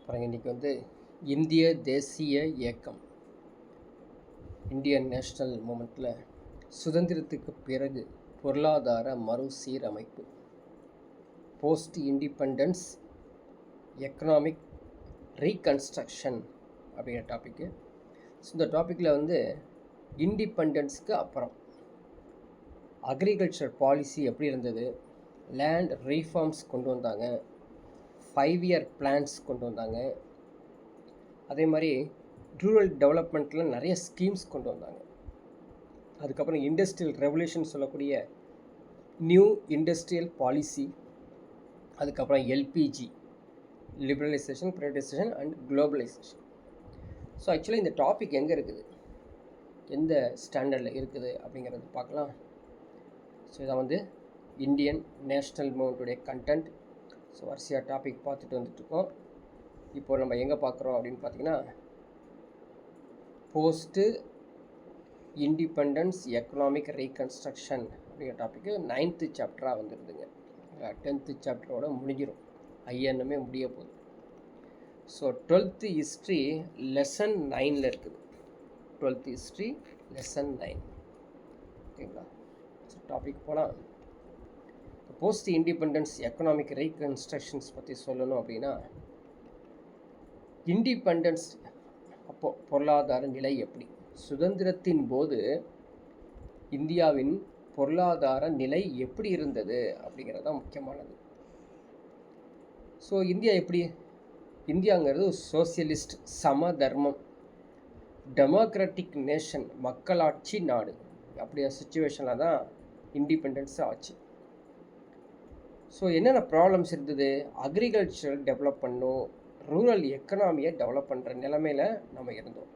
பாருங்க, இன்றைக்கி இந்திய தேசிய இயக்கம், இந்தியன் நேஷ்னல் மூமெண்ட்டில் சுதந்திரத்துக்கு பிறகு பொருளாதார மறுசீரமைப்பு, போஸ்ட் இண்டிபெண்டன்ஸ் எக்கனாமிக் ரீகன்ஸ்ட்ரக்ஷன் அப்படிங்கிற டாப்பிக்கு. ஸோ இந்த டாப்பிக்கில் இண்டிபெண்டன்ஸுக்கு அப்புறம் அக்ரிகல்ச்சர் பாலிசி எப்படி இருந்தது, லேண்ட் ரீஃபார்ம்ஸ் கொண்டு வந்தாங்க, 5 இயர் பிளான்ஸ் கொண்டு வந்தாங்க, அதே மாதிரி ரூரல் டெவலப்மெண்ட்டில் நிறைய ஸ்கீம்ஸ் கொண்டு வந்தாங்க. அதுக்கப்புறம் இண்டஸ்ட்ரியல் ரெவல்யூஷன் சொல்லக்கூடிய நியூ இண்டஸ்ட்ரியல் பாலிசி, அதுக்கப்புறம் LPG, liberalisation, privatisation and globalisation. So actually இந்த டாபிக் எங்கே இருக்குது, எந்த ஸ்டாண்டர்டில் இருக்குது அப்படிங்கிறது பார்க்கலாம். ஸோ இதான் இந்தியன் நேஷ்னல் மூமெண்ட்டுடைய கண்டென்ட். ஸோ வரிசையாக டாபிக் பார்த்துட்டு வந்துட்டுருக்கோம். இப்போது நம்ம எங்கே பார்க்குறோம் அப்படின்னு பார்த்தீங்கன்னா, போஸ்ட்டு இண்டிபெண்டன்ஸ் எக்கனாமிக் ரீகன்ஸ்ட்ரக்ஷன் அப்படிங்கிற டாப்பிக்கு 9th சாப்டராக வந்துடுதுங்க. 10th சாப்டரோட முடிஞ்சிடும், ஐஎன்னுமே முடிய போகுது. ஸோ 12th ஹிஸ்ட்ரி லெசன் 9ல் இருக்குது. 12th history lesson 9. ஓகேங்களா? ஸோ டாபிக் போனால், போஸ்ட் இண்டிபெண்டன்ஸ் எக்கனாமிக் ரீகன்ஸ்ட்ரக்ஷன்ஸ் பற்றி சொல்லணும் அப்படின்னா, இண்டிபெண்டன்ஸ் அப்போது பொருளாதார நிலை எப்படி, சுதந்திரத்தின் போது இந்தியாவின் பொருளாதார நிலை எப்படி இருந்தது அப்படிங்கிறது தான் முக்கியமானது. ஸோ இந்தியாங்கிறது சோசியலிஸ்ட், சம தர்மம், டெமோக்ராட்டிக் நேஷன், மக்களாட்சி நாடு. அப்படிய சுச்சுவேஷனில் தான் இண்டிபெண்டன்ஸ் ஆச்சு. ஸோ என்னென்ன ப்ராப்ளம்ஸ் இருந்தது, அக்ரிகல்ச்சர் டெவலப் பண்ணணும், ரூரல் எக்கனாமியை டெவலப் பண்ணுற நிலைமையில் நம்ம இருந்தோம்.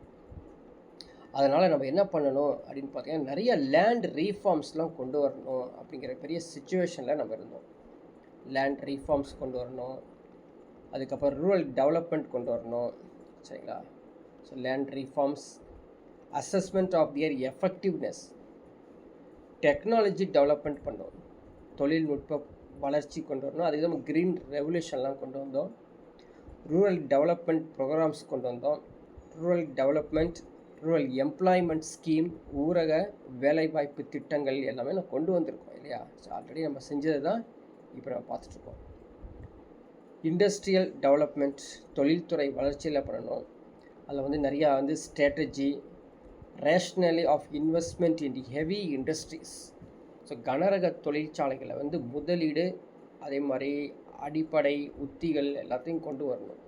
அதனால் நம்ம என்ன பண்ணணும் அப்படின்னு பார்த்தீங்கன்னா, நிறைய லேண்ட் ரீஃபார்ம்ஸ்லாம் கொண்டு வரணும் அப்படிங்கிற பெரிய சுச்சுவேஷனில் நம்ம இருந்தோம். லேண்ட் ரீஃபார்ம்ஸ் கொண்டு வரணும், அதுக்கப்புறம் ரூரல் டெவலப்மெண்ட் கொண்டு வரணும். சரிங்களா? So land reforms, assessment of their effectiveness, technology development பண்ணோம், தொழில்நுட்ப வளர்ச்சி கொண்டு வரணும். அதுக்கு நம்ம க்ரீன் ரெவல்யூஷன்லாம் கொண்டு வந்தோம், ரூரல் டெவலப்மெண்ட் ப்ரோக்ராம்ஸ் கொண்டு வந்தோம், rural development, rural employment scheme, ஊரக வேலைவாய்ப்பு திட்டங்கள் எல்லாமே நம்ம கொண்டு வந்திருக்கோம் இல்லையா? ஸோ ஆல்ரெடி நம்ம செஞ்சது தான் இப்போ நம்ம பார்த்துட்ருக்கோம். இண்டஸ்ட்ரியல் டெவலப்மெண்ட், தொழில்துறை வளர்ச்சியில் பண்ணணும். அதில் நிறையா strategy, rationale of investment in the heavy industries. So கனரக தொழிற்சாலைகளை முதலீடு, அதே மாதிரி அடிப்படை உத்திகள் எல்லாத்தையும் கொண்டு வரணும்.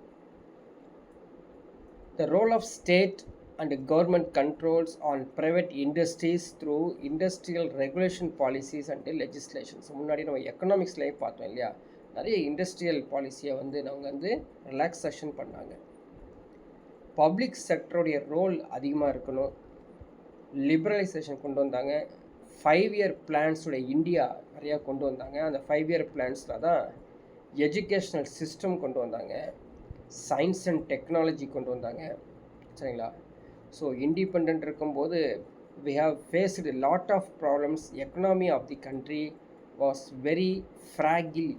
The role of state and government controls on private industries through industrial regulation policies and legislations. முன்னாடி நம்ம எக்கனாமிக்ஸ்லேயே பார்த்தோம் இல்லையா, நிறைய இண்டஸ்ட்ரியல் பாலிசியை அவங்க ரிலாக்ஸேஷன் பண்ணாங்க. பப்ளிக் செக்டருடைய ரோல் அதிகமாக இருக்கணும், லிபரலைசேஷன் கொண்டு வந்தாங்க. 5 இயர் பிளான்ஸுடைய இந்தியா நிறையா கொண்டு வந்தாங்க. அந்த 5 இயர் பிளான்ஸில் தான் எஜுகேஷ்னல் சிஸ்டம் கொண்டு வந்தாங்க, சயின்ஸ் அண்ட் டெக்னாலஜி கொண்டு வந்தாங்க. சரிங்களா? ஸோ இண்டிபெண்ட் இருக்கும்போது we have faced a lot of problems. Economy of the country was very fragile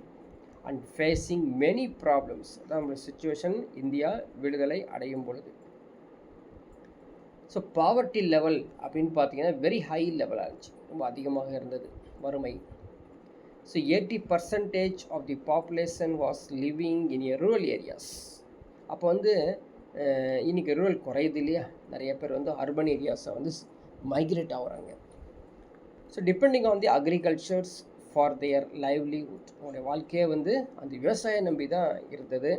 and facing many problems. அதான் நம்மளோட சுச்சுவேஷன் இந்தியா விடுதலை அடையும் பொழுது. ஸோ பாவர்ட்டி லெவல் அப்படின்னு பார்த்தீங்கன்னா வெரி ஹை லெவலாக இருந்துச்சு, ரொம்ப அதிகமாக இருந்தது வறுமை. So 80% of the population was living in a rural areas. அப்போ இன்றைக்கி ரூரல் குறையுது இல்லையா, நிறைய பேர் அர்பன் ஏரியாஸை மைக்ரேட் ஆகுறாங்க. So depending on the agricultures for their livelihood, அவங்களுடைய வாழ்க்கையே அந்த விவசாயம் நம்பி தான் இருந்தது.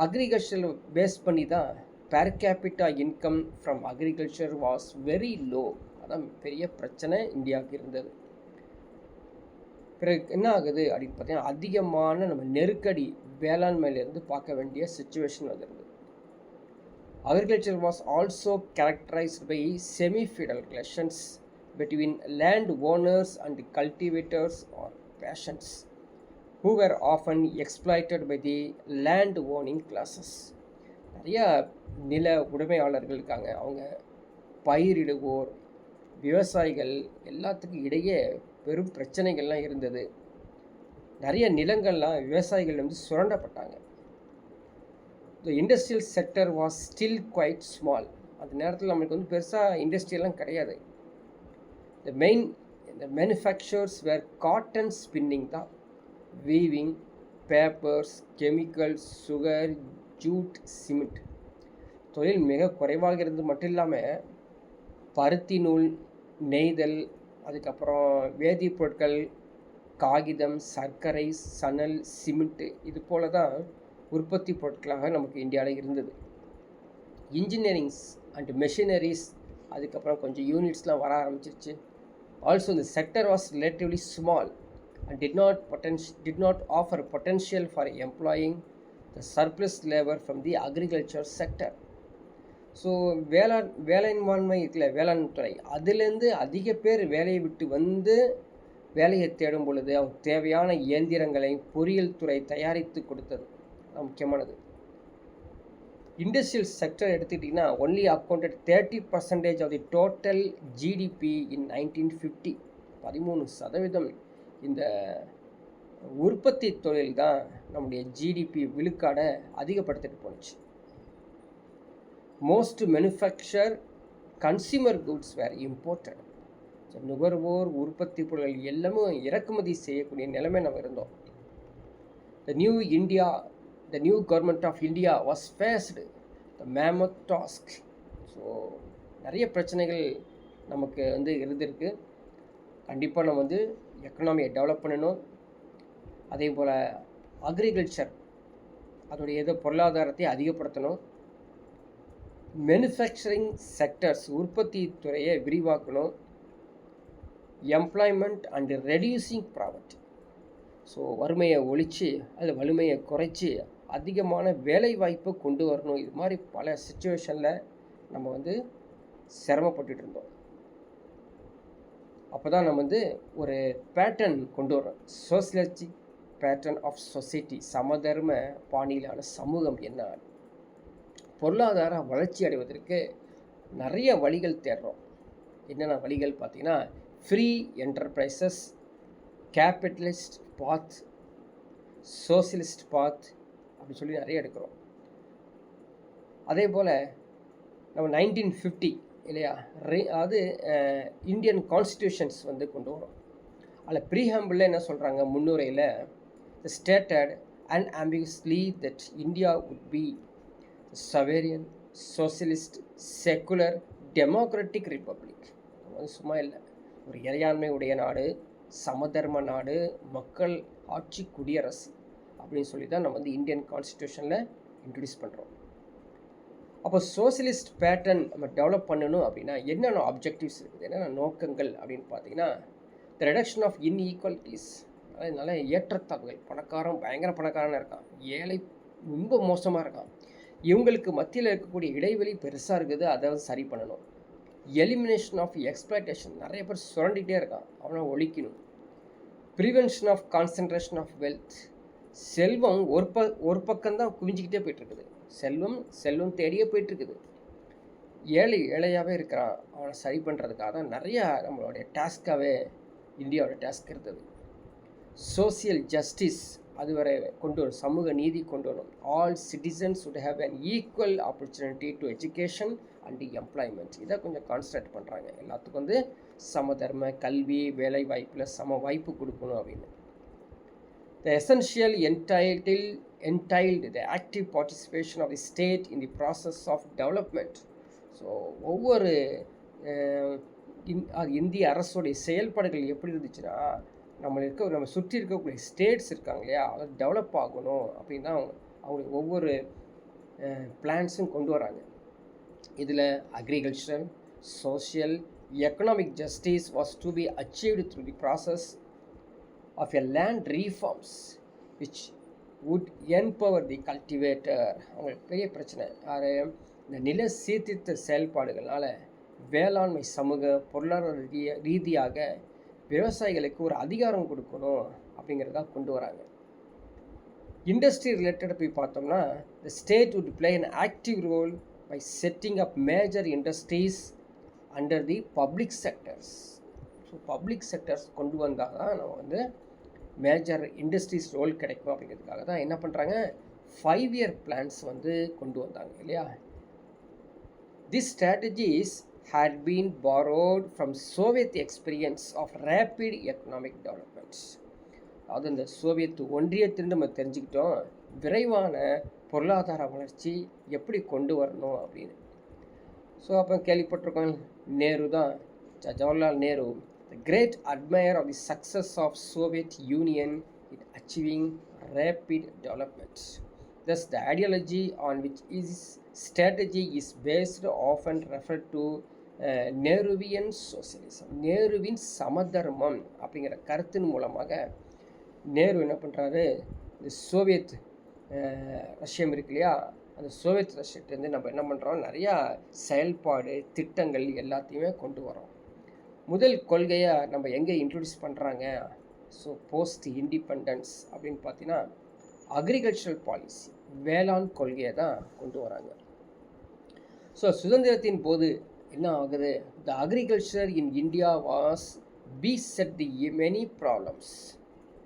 அக்ரிகல்ச்சர் பேஸ் பண்ணி தான் per capita income from agriculture was very low. அதான் பெரிய பிரச்சனை இந்தியாவுக்கு இருந்தது. பிறகு என்ன ஆகுது அப்படின்னு பார்த்தீங்கன்னா, அதிகமான நம்ம நெருக்கடி வேளாண்மையிலேருந்து பார்க்க வேண்டிய சுச்சுவேஷன் வந்துடுது. Agriculture was also characterised by semi feudal relations between land owners and cultivators or peasants who were often exploited by the land owning classes. நிறையா நில உடைமையாளர்கள் இருக்காங்க, அவங்க பயிரிடுவோர், விவசாயிகள் எல்லாத்துக்கும் இடையே பெரும் பிரச்சனைகள்லாம் இருந்தது. நிறைய நிலங்கள்லாம் விவசாயிகள் சுரண்டப்பட்டாங்க. The industrial sector was still quite small. அந்த நேரத்தில் நம்மளுக்கு வந்து பெருசாக இண்டஸ்ட்ரியெல்லாம் கிடையாது. The manufacturers were cotton spinning தான், weaving, papers, chemicals, sugar, jute, cement. தொழில் மிக குறைவாக இருந்தது மட்டும் இல்லாமல் பருத்தி நூல் நெய்தல், அதுக்கப்புறம் வேதிப்பொருட்கள், காகிதம், சர்க்கரை, சணல், சிமெண்ட்டு, இது போல தான் உற்பத்தி பொருட்களாக நமக்கு இந்தியாவில் இருந்தது. இன்ஜினியரிங்ஸ் அண்ட் மெஷினரிஸ், அதுக்கப்புறம் கொஞ்சம் யூனிட்ஸ்லாம் வர ஆரம்பிச்சிருச்சு. ஆல்சோ இந்த sector was relatively small and did not offer potential for employing the surplus labor from the agriculture sector. So வேளாண்மை இருக்குல்ல, வேளாண் துறை, அதுலேருந்து அதிக பேர் வேலையை விட்டு வந்து வேலையை தேடும் பொழுது அவங்க தேவையான இயந்திரங்களை பொறியியல் துறை தயாரித்து கொடுத்தது முக்கியமானது. இண்டஸ்ட்ரியல் செக்டர் எடுத்துக்கிட்டிங்கன்னா only accounted 30% of the total GDP in 1950. 13% இந்த உற்பத்தி தொழில் தான் நம்முடைய ஜிடிபி விழுக்காடை அதிகப்படுத்திட்டு போணுச்சு. Most manufacture consumer goods were imported. So நுகர்வோர் உற்பத்தி பொருட்கள் எல்லாமே இறக்குமதி செய்யக்கூடிய நிலைமை நம்ம இருந்தோம். The new government of India was faced the mammoth task. So நிறைய பிரச்சனைகள் நமக்கு வந்து இருந்திருக்கு. கண்டிப்பாக நம்ம வந்து எக்கனாமியை டெவலப் பண்ணணும். அதே போல் அக்ரிகல்ச்சர் அதோடைய பொருளாதாரத்தை அதிகப்படுத்தணும். மேனுஃபேக்சரிங் செக்டர்ஸ் உற்பத்தி துறையை விரிவாக்கணும். Employment and reducing poverty. So வறுமையை ஒழித்து அதில் வலிமையை குறைச்சி அதிகமான வேலை வாய்ப்பை கொண்டு வரணும். இது மாதிரி பல சுச்சுவேஷனில் நம்ம வந்து சிரமப்பட்டுட்டு இருந்தோம். அப்போ தான் நம்ம வந்து ஒரு பேட்டர்ன் கொண்டு வரோம், சோசியலிஸ்டிக் பேட்டர்ன் ஆஃப் சொசைட்டி, சமதர்ம பாணியிலான சமூகம். என்ன பொருளாதார வளர்ச்சி அடைவதற்கு நிறைய வழிகள் தேடுறோம். என்னென்ன வழிகள் பார்த்தீங்கன்னா, ஃப்ரீ என்டர்பிரைசஸ், கேபிட்டலிஸ்ட் பாத், சோசியலிஸ்ட் பாத் அப்படின்னு சொல்லி நிறைய எடுக்கிறோம். அதே போல் நம்ம 1950 இல்லையா, அது இந்தியன் கான்ஸ்டியூஷன்ஸ் வந்து கொண்டு வரும். அதில் ப்ரீஹாம்பிளில் என்ன சொல்கிறாங்க, முன்னுரையில் stated unambiguously that India would be a sovereign, socialist, secular, democratic republic. அது சும்மா இல்லை, ஒரு இறையாண்மை உடைய நாடு, சமதர்ம நாடு, மக்கள் ஆட்சி குடியரசு அப்படின்னு சொல்லி தான் நம்ம வந்து இந்தியன் கான்ஸ்டியூஷனில் இன்ட்ரடியூஸ் பண்ணுறோம். அப்போ சோசியலிஸ்ட் பேட்டர்ன் நம்ம டெவலப் பண்ணணும் அப்படின்னா என்னென்ன ஆப்ஜெக்டிவ்ஸ் இருக்குது, என்னென்ன நோக்கங்கள் அப்படின்னு பார்த்தீங்கன்னா, த ரிடக்ஷன் ஆஃப் இன்இக்வாலிட்டிஸ். அதனால ஏற்றத்தாழ்வுகள், பணக்காரன் பயங்கர பணக்காரனாக இருக்கான், ஏழை ரொம்ப மோசமாக இருக்கான், இவங்களுக்கு மத்தியில் இருக்கக்கூடிய இடைவெளி பெருசாக இருக்குது, அதை வந்து சரி பண்ணணும். எலிமினேஷன் ஆஃப் எக்ஸ்ப்ளாய்டேஷன், நிறைய பேர் சுரண்டிகிட்டே இருக்கான், அவனை ஒழிக்கணும். Prevention of concentration of wealth, செல்வம் ஒரு பக்கம்தான் குவிஞ்சிக்கிட்டே போயிட்டுருக்குது, செல்வம் தேடியே போயிட்டுருக்குது, ஏழையாகவே இருக்கிறான், அவனை சரி பண்ணுறதுக்காக தான் நிறையா நம்மளுடைய டாஸ்க்காகவே இந்தியாவோட டாஸ்க் இருந்தது. சோசியல் ஜஸ்டிஸ், அதுவரை கொண்டு வரும், சமூக நீதி கொண்டு வரும். All citizens would have an equal opportunity to education and employment. இதை கொஞ்சம் கான்சன்ட்ரேட் பண்ணுறாங்க. எல்லாத்துக்கும் வந்து சமதர்ம கல்வி, வேலை வாய்ப்பில் சம வாய்ப்பு கொடுக்கணும் அப்படின்னு. The essential entailed the active participation of the state in the process of development. So ஒவ்வொரு இந்திய அரசுடைய செயல்பாடுகள் எப்படி இருந்துச்சுன்னா, நம்ம சுற்றி இருக்கக்கூடிய ஸ்டேட்ஸ் இருக்காங்க இல்லையா, அதை டெவலப் ஆகணும் அப்படின்னு தான் அவங்களுக்கு ஒவ்வொரு பிளான்ஸும் கொண்டு வராங்க. இதில் agricultural, social, economic justice was to be achieved through the process of a land reforms which would empower the cultivator. அவங்களுக்கு பெரிய பிரச்சனை இந்த நில சீர்திருத்த செயல்பாடுகளால் வேளாண்மை சமூக பொருளாதார ரீதியாக விவசாயிகளுக்கு ஒரு அதிகாரம் கொடுக்கணும் அப்படிங்கிறதா கொண்டு வராங்க. இண்டஸ்ட்ரி ரிலேட்டட் போய் பார்த்தோம்னா, the state would play an active role by setting up major industries under the public sectors. So public sectors கொண்டு வந்தால் தான் நம்ம வந்து மேஜர் இண்டஸ்ட்ரீஸ் ரோல் கிடைக்கும். அப்படிங்கிறதுக்காக தான் என்ன பண்ணுறாங்க, 5-year plans வந்து கொண்டு வந்தாங்க இல்லையா. These strategies had been borrowed from Soviet experience of rapid economic developments. அது இந்த சோவியத் ஒன்றியத்திலிருந்து நம்ம தெரிஞ்சுக்கிட்டோம் விரைவான பொருளாதார வளர்ச்சி எப்படி கொண்டு வரணும் அப்படின்னு. ஸோ அப்போ கேள்விப்பட்டிருக்கோம் நேரு தான், Jawaharlal Nehru, the great admirer of the success of Soviet Union in achieving rapid development. Thus, the ideology on which his strategy is based often referred to Nehruvian socialism, நேருவின் சமதர்மம் அப்படிங்கிற கருத்தின் மூலமாக நேரு என்ன பண்ணுறாரு, இந்த சோவியத் ரஷ்யம் இருக்கு இல்லையா, அந்த சோவியத் ரஷ்யத்துலேருந்து நம்ம என்ன பண்ணுறோம், நிறையா செயல்பாடு திட்டங்கள் எல்லாத்தையுமே கொண்டு வரோம். முதல் கொள்கையை நம்ம எங்கே இன்ட்ரடியூஸ் பண்ணுறாங்க, ஸோ போஸ்ட் இண்டிபெண்டன்ஸ் அப்படின்னு பார்த்தீங்கன்னா அக்ரிகல்ச்சரல் பாலிசி, வேளாண் கொள்கையை தான் கொண்டு வராங்க. ஸோ சுதந்திரத்தின் போது என்ன ஆகுது, the agriculture in India was beset the many problems.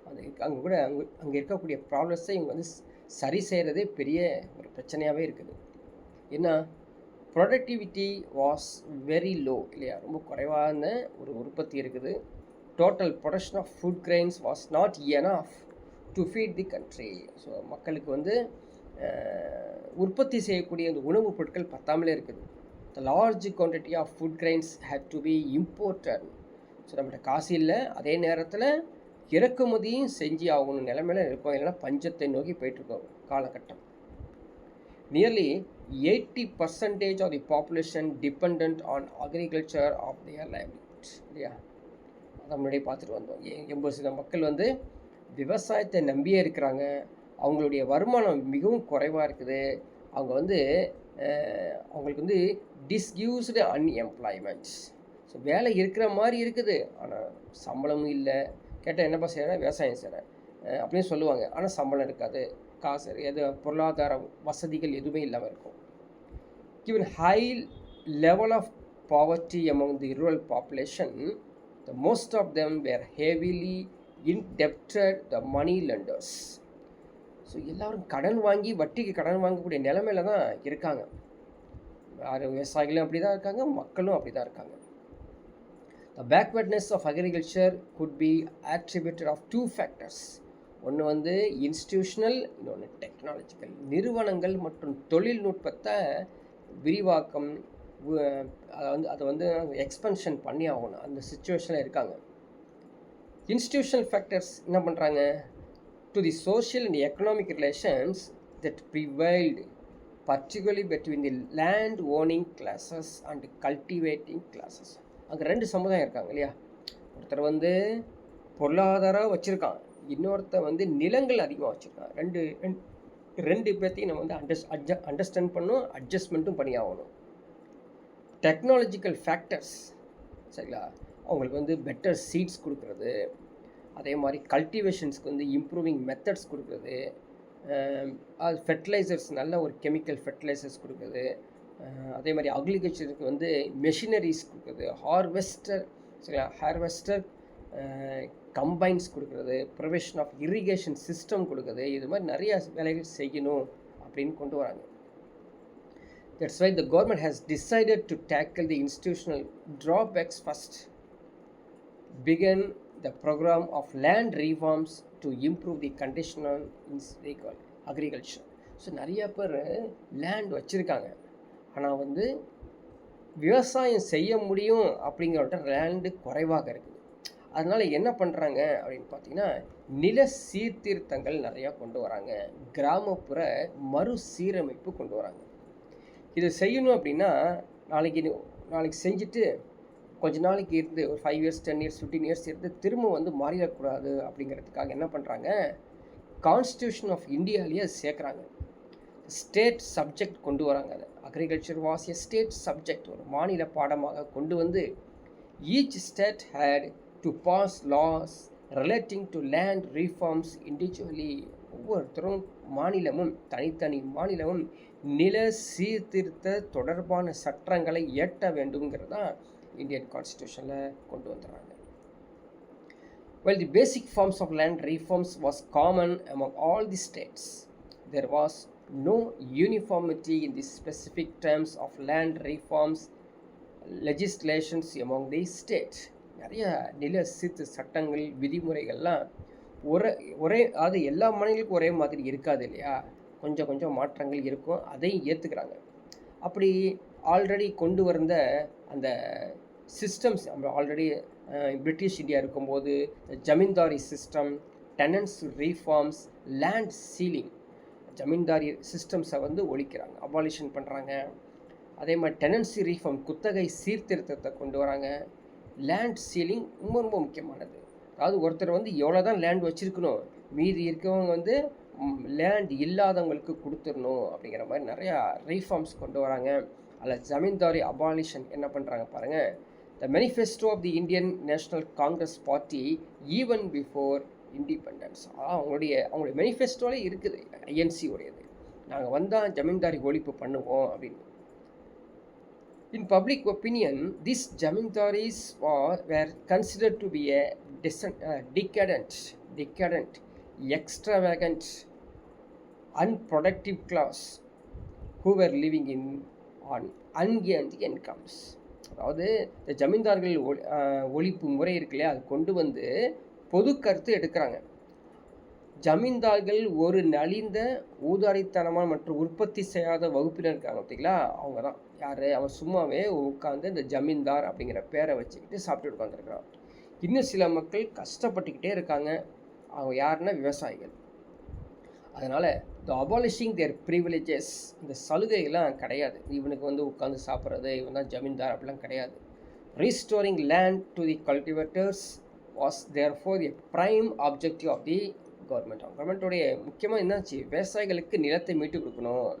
அது அங்கே கூட அங்கே இருக்கக்கூடிய ப்ராப்ளம்ஸை இவங்க வந்து சரி செய்கிறதே பெரிய ஒரு பிரச்சனையாகவே இருக்குது. ஏன்னா ப்ரொடக்டிவிட்டி வாஸ் வெரி லோ இல்லையா, ரொம்ப குறைவான ஒரு உற்பத்தி இருக்குது. Total production of food grains was not enough to feed the country. So மக்களுக்கு வந்து உற்பத்தி செய்யக்கூடிய அந்த உணவுப் பொருட்கள் பத்தாமலே இருக்குது. The large quantity of food grains had to be imported. So நம்மகிட்ட காசு இல்லை, அதே நேரத்தில் இறக்குமதியும் செஞ்சு ஆகணும் நிலைமையில இருக்கும், இல்லைன்னா பஞ்சத்தை நோக்கி போயிட்டுருக்கோம் காலகட்டம். Nearly 80% of the population depend on agriculture of their livelihood இல்லையா. அதை முன்னாடியே பார்த்துட்டு வந்தோம். 80% மக்கள் வந்து விவசாயத்தை நம்பியே இருக்கிறாங்க. அவங்களுடைய வருமானம் மிகவும் குறைவாக இருக்குது. அவங்க வந்து அவங்களுக்கு வந்து டிஸ்யூஸ்டு அன்எம்ப்ளாய்மெண்ட்ஸ். ஸோ வேலை இருக்கிற மாதிரி இருக்குது, ஆனால் சம்பளமும் இல்லை. கேட்டால் என்னப்பா செய்கிறேன், விவசாயம் செய்கிறேன் அப்படின்னு சொல்லுவாங்க, ஆனால் சம்பளம் இருக்காது, காசு எது பொருளாதார வசதிகள் எதுவுமே இல்லாமல் இருக்கும். Given high level of poverty அமong the rural population, the most of them were heavily indebted the money lenders. So எல்லோரும் கடன் வாங்கி வட்டிக்கு கடன் வாங்கக்கூடிய நிலைமையில தான் இருக்காங்க. விவசாயிகளும் அப்படி தான் இருக்காங்க, மக்களும் அப்படி தான் இருக்காங்க. The backwardness of agriculture could be attributed of two factors. ஒன்று வந்து இன்ஸ்டிடியூஷனல், இன்னொன்று டெக்னாலஜிக்கல். நிறுவனங்கள் மற்றும் தொழில்நுட்பத்தை விரிவாக்கம், அதை வந்து எக்ஸ்பென்ஷன் பண்ணி ஆகணும், அந்த சுச்சுவேஷனில் இருக்காங்க. இன்ஸ்டிடியூஷனல் ஃபேக்டர்ஸ் என்ன பண்ணுறாங்க, to the social and economic relations that prevailed particularly between the land owning classes and cultivating classes. அங்கே ரெண்டு சமுதாயம் இருக்காங்க இல்லையா. ஒருத்தர் வந்து பொருளாதாரம் வச்சுருக்கான், இன்னொருத்தர் வந்து நிலங்கள் அதிகமாக வச்சுருக்கான். ரெண்டு பேர்த்தையும் நம்ம வந்து அண்டர்ஸ்டாண்ட் பண்ணணும், அட்ஜஸ்ட்மெண்ட்டும் பண்ணி ஆகணும். டெக்னாலஜிக்கல் ஃபேக்டர்ஸ் சரிங்களா, அவங்களுக்கு வந்து பெட்டர் சீட்ஸ் கொடுக்குறது, அதே மாதிரி கல்டிவேஷன்ஸ்க்கு வந்து இம்ப்ரூவிங் மெத்தட்ஸ் கொடுக்குறது, அது ஃபெர்டிலைசர்ஸ் நல்ல ஒரு கெமிக்கல் ஃபெர்டிலைசர்ஸ் கொடுக்குறது, அதே மாதிரி அக்ரிகல்ச்சருக்கு வந்து மெஷினரிஸ் கொடுக்குறது, ஹார்வெஸ்டர் கம்பைன்ஸ் கொடுக்குறது, ப்ரொவிஷன் ஆஃப் இரிகேஷன் சிஸ்டம் கொடுக்குறது, இது மாதிரி நிறையா வேலைகள் செய்யணும் அப்படின்னு கொண்டு வராங்க. That's why the government has decided to tackle the institutional drawbacks first. Begin the program of land reforms to improve the condition in agriculture. So நிறைய பேர் லேண்ட் வச்சுருக்காங்க, ஆனால் வந்து விவசாயம் செய்ய முடியும் அப்படிங்கிறவட்ட லேண்டு குறைவாக இருக்குது. அதனால் என்ன பண்ணுறாங்க அப்படின்னு பார்த்தீங்கன்னா, நில சீர்திருத்தங்கள் நிறையா கொண்டு வராங்க, கிராமப்புற மறுசீரமைப்பு கொண்டு வராங்க. இது செய்யணும் அப்படின்னா நாளைக்கு செஞ்சுட்டு கொஞ்ச நாளைக்கு இருந்து ஒரு 5 years 10 years 15 years இருந்து திரும்ப வந்து மாறிடக்கூடாது அப்படிங்கிறதுக்காக என்ன பண்ணுறாங்க, கான்ஸ்டியூஷன் ஆஃப் இந்தியாவிலேயே அது சேர்க்குறாங்க. ஸ்டேட் சப்ஜெக்ட் கொண்டு வராங்க. அது agriculture was a state subject, ஒரு மாநில பாடமாக கொண்டு வந்து each state had to pass laws relating to land reforms individually. ஒவ்வொருத்தரும் தனித்தனி மாநிலமும் நில சீர்திருத்த தொடர்பான சட்டங்களை இயற்ற வேண்டும்ங்கிறது தான் இந்தியன் கான்ஸ்டியூஷனில் கொண்டு வந்துடுறாங்க. While the basic forms of land reforms was common among all the states, there was no uniformity in the specific terms of land reforms legislations among the states. நிறைய நில சீர்திருத்த சட்டங்கள் விதிமுறைகள்லாம் ஒரே ஒரே அது எல்லா மாநிலங்களுக்கும் ஒரே மாதிரி இருக்காது இல்லையா, கொஞ்சம் கொஞ்சம் மாற்றங்கள் இருக்கும், அதையும் ஏற்றுக்கிறாங்க. அப்படி ஆல்ரெடி கொண்டு வந்த அந்த சிஸ்டம்ஸ் நம்ம ஆல்ரெடி பிரிட்டிஷ் இந்தியா இருக்கும்போது zamindari system, tenancy reforms, land ceiling, zamindari சிஸ்டம்ஸை வந்து ஒழிக்கிறாங்க, அபாலிஷன் பண்ணுறாங்க. அதே மாதிரி டெனன்சி ரீஃபார்ம், குத்தகை சீர்திருத்தத்தை கொண்டு வராங்க. லேண்ட் சீலிங் ரொம்ப ரொம்ப முக்கியமானது. அதாவது ஒருத்தர் வந்து எவ்வளோ தான் லேண்ட் வச்சுருக்கணும், மீதி இருக்கவங்க வந்து லேண்ட் இல்லாதவங்களுக்கு கொடுத்துடணும் அப்படிங்கிற மாதிரி நிறையா ரீஃபார்ம்ஸ் கொண்டு வராங்க. அதில் ஜமீன்தாரி அபாலிஷன் என்ன பண்ணுறாங்க பாருங்கள். The manifesto of the Indian National Congress party even before independence, அவங்களுடைய மேனிஃபெஸ்டோலே இருக்குது ஐஎன்சி உடையது, நாங்கள் வந்தால் ஜமீன்தாரி ஒழிப்பு பண்ணுவோம் அப்படின்னு. In public opinion, these jamindaris were considered to be a decadent, extravagant, unproductive class who were living on unearned incomes. அதாவது இந்த ஜமீன்தார்கள் ஒழிப்பு முறை இருக்கு இல்லையா, அது கொண்டு வந்து பொது கருத்து எடுக்கிறாங்க. ஜமீன்தார்கள் ஒரு நலிந்த ஊதாரித்தனமான மற்றும் உற்பத்தி செய்யாத வகுப்பினர் இருக்காங்க பார்த்தீங்களா, அவங்க தான் யார், அவன் சும்மாவே உட்காந்து இந்த ஜமீன்தார் அப்படிங்கிற பேரை வச்சுக்கிட்டு சாப்பிட்டு உட்காந்துருக்கிறான். இன்னும் சில மக்கள் கஷ்டப்பட்டுக்கிட்டே இருக்காங்க, அவங்க யாருன்னா விவசாயிகள். அதனால் த அபாலிஷிங் தேர் ப்ரிவிலேஜஸ், இந்த சலுகைகள்லாம் கிடையாது, இவனுக்கு வந்து உட்காந்து சாப்பிட்றது, இவன் தான் ஜமீன்தார் அப்படிலாம் கிடையாது. Restoring land to the cultivators was therefore a prime objective of the கவர்மெண்ட்டோடைய முக்கியமாக என்னாச்சு, விவசாயிகளுக்கு நிலத்தை மீட்டு கொடுக்கணும்.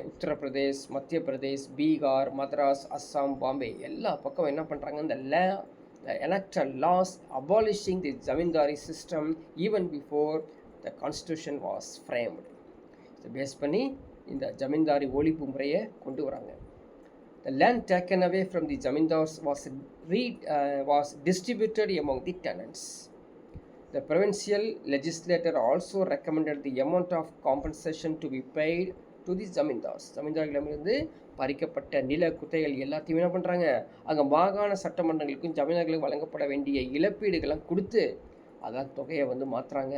உத்தரப்பிரதேஷ், மத்திய பிரதேஷ், பீகார், மദ്രാஸ், அஸ்ஸாம், பாம்பே எல்லா பக்கம் என்ன பண்ணுறாங்க, இந்த electoral laws abolishing the zamindari system even before the constitution was framed. இதை பேஸ் பண்ணி இந்த ஜமீன்தாரி ஒழிப்பு முறையை கொண்டு வராங்க. The land taken away from the zamindars was distributed among the tenants. The provincial legislature also recommended the amount of compensation to be paid to the zamindars. ஜமீன்தார்களிடமிருந்து பறிக்கப்பட்ட நில குத்தைகள் எல்லாத்தையும் என்ன பண்ணுறாங்க, அங்கே மாகாண சட்டமன்றங்களுக்கும் ஜமீன்தார்களுக்கும் வழங்கப்பட வேண்டிய இழப்பீடுகள்லாம் கொடுத்து அதான் தொகையை வந்து மாற்றுறாங்க.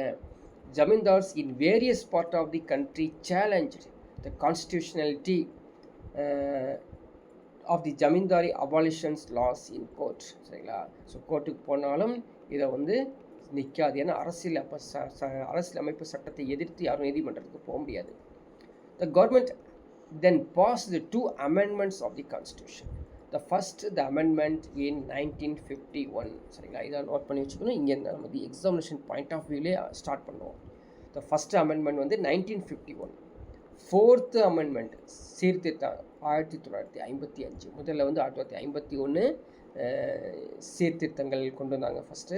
Zamindars in various part of the country challenge the constitutionality of the zamindari abolitions laws in court. சரிங்களா, ஸோ கோர்ட்டுக்கு போனாலும் இதை வந்து நிற்காது, ஏன்னா அரசியலமைப்பு சட்டத்தை எதிர்த்து யாரும் நீதிமன்றத்துக்கு போக முடியாது. The government then passed the two amendments of the constitution. The first, the amendment in 1951. சரிங்களா, இதை நோட் பண்ணி வச்சுக்கணும். இங்கே நம்ம தி எக்ஸாமினேஷன் பாயிண்ட் ஆஃப் வியூலேயே ஸ்டார்ட் பண்ணுவோம். த ஃபஸ்ட் அமெண்ட்மெண்ட் வந்து 1951. ஃபோர்த்து அமெண்ட்மெண்ட் சீர்திருத்தம் 1955. முதல்ல வந்து 1951 சீர்திருத்தங்கள் கொண்டு வந்தாங்க. ஃபஸ்ட்டு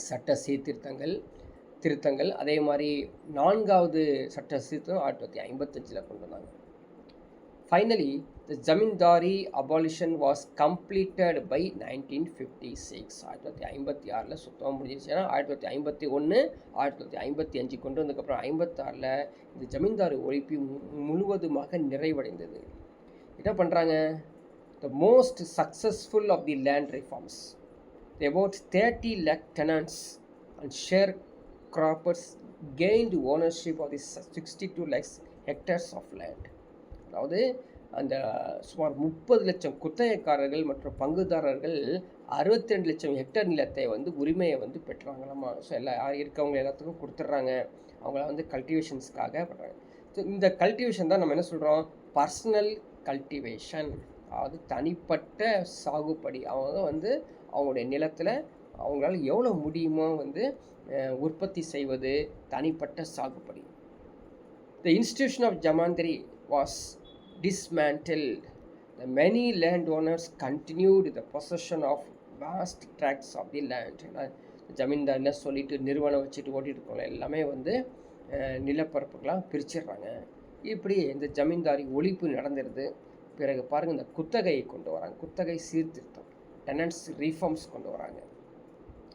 சட்ட திருத்தங்கள். அதே மாதிரி 4வது சட்ட சீர்திருத்தம் 1955 கொண்டு வந்தாங்க. Finally the zamindari abolition was completed by 1956. 1956 சுத்தமாக முடிஞ்சிருச்சு. ஏன்னா 1951 1955 கொண்டு வந்ததுக்கப்புறம் 1956 இந்த ஜமீன்தாரி ஒழிப்பு முழுவதுமாக நிறைவடைந்தது. என்ன பண்ணுறாங்க, the most successful of the land reforms, about 30 lakh tenants and sharecroppers gained ownership of the 62 lakhs hectares of land. அதாவது அந்த சுமார் 30 லட்சம் குத்தகைக்காரர்கள் மற்றும் பங்குதாரர்கள் 62 லட்சம் ஹெக்டேர் நிலத்தை வந்து உரிமையை வந்து பெற்றாங்களாமா. ஸோ யார் இருக்கவங்க எல்லாத்துக்கும் கொடுத்துட்றாங்க, அவங்கள வந்து கல்டிவேஷன்ஸ்க்காக பண்ணுறாங்க. ஸோ இந்த கல்டிவேஷன் தான் நம்ம என்ன சொல்கிறோம், பர்சனல் கல்டிவேஷன், அதாவது தனிப்பட்ட சாகுபடி. அவங்க வந்து அவங்களுடைய நிலத்தில் அவங்களால எவ்வளோ முடியுமோ வந்து உற்பத்தி செய்வது தனிப்பட்ட சாகுபடி. The institution of Jamandari was dismantled. The many landowners continued the possession of vast tracts of the land. ஜமீன்தார்னு சொல்லிட்டு நிறுவனம் வச்சுட்டு ஓட்டிகிட்டு இருக்கோம், எல்லாமே வந்து நிலப்பரப்புகளாக பிரிச்சிடுறாங்க. இப்படி இந்த ஜமீன்தாரி ஒழிப்பு நடந்துருது. பிறகு பாருங்கள், இந்த குத்தகையை கொண்டு வராங்க, குத்தகை சீர்திருத்தம், டெனன்ஸ் ரீஃபார்ம்ஸ் கொண்டு வராங்க.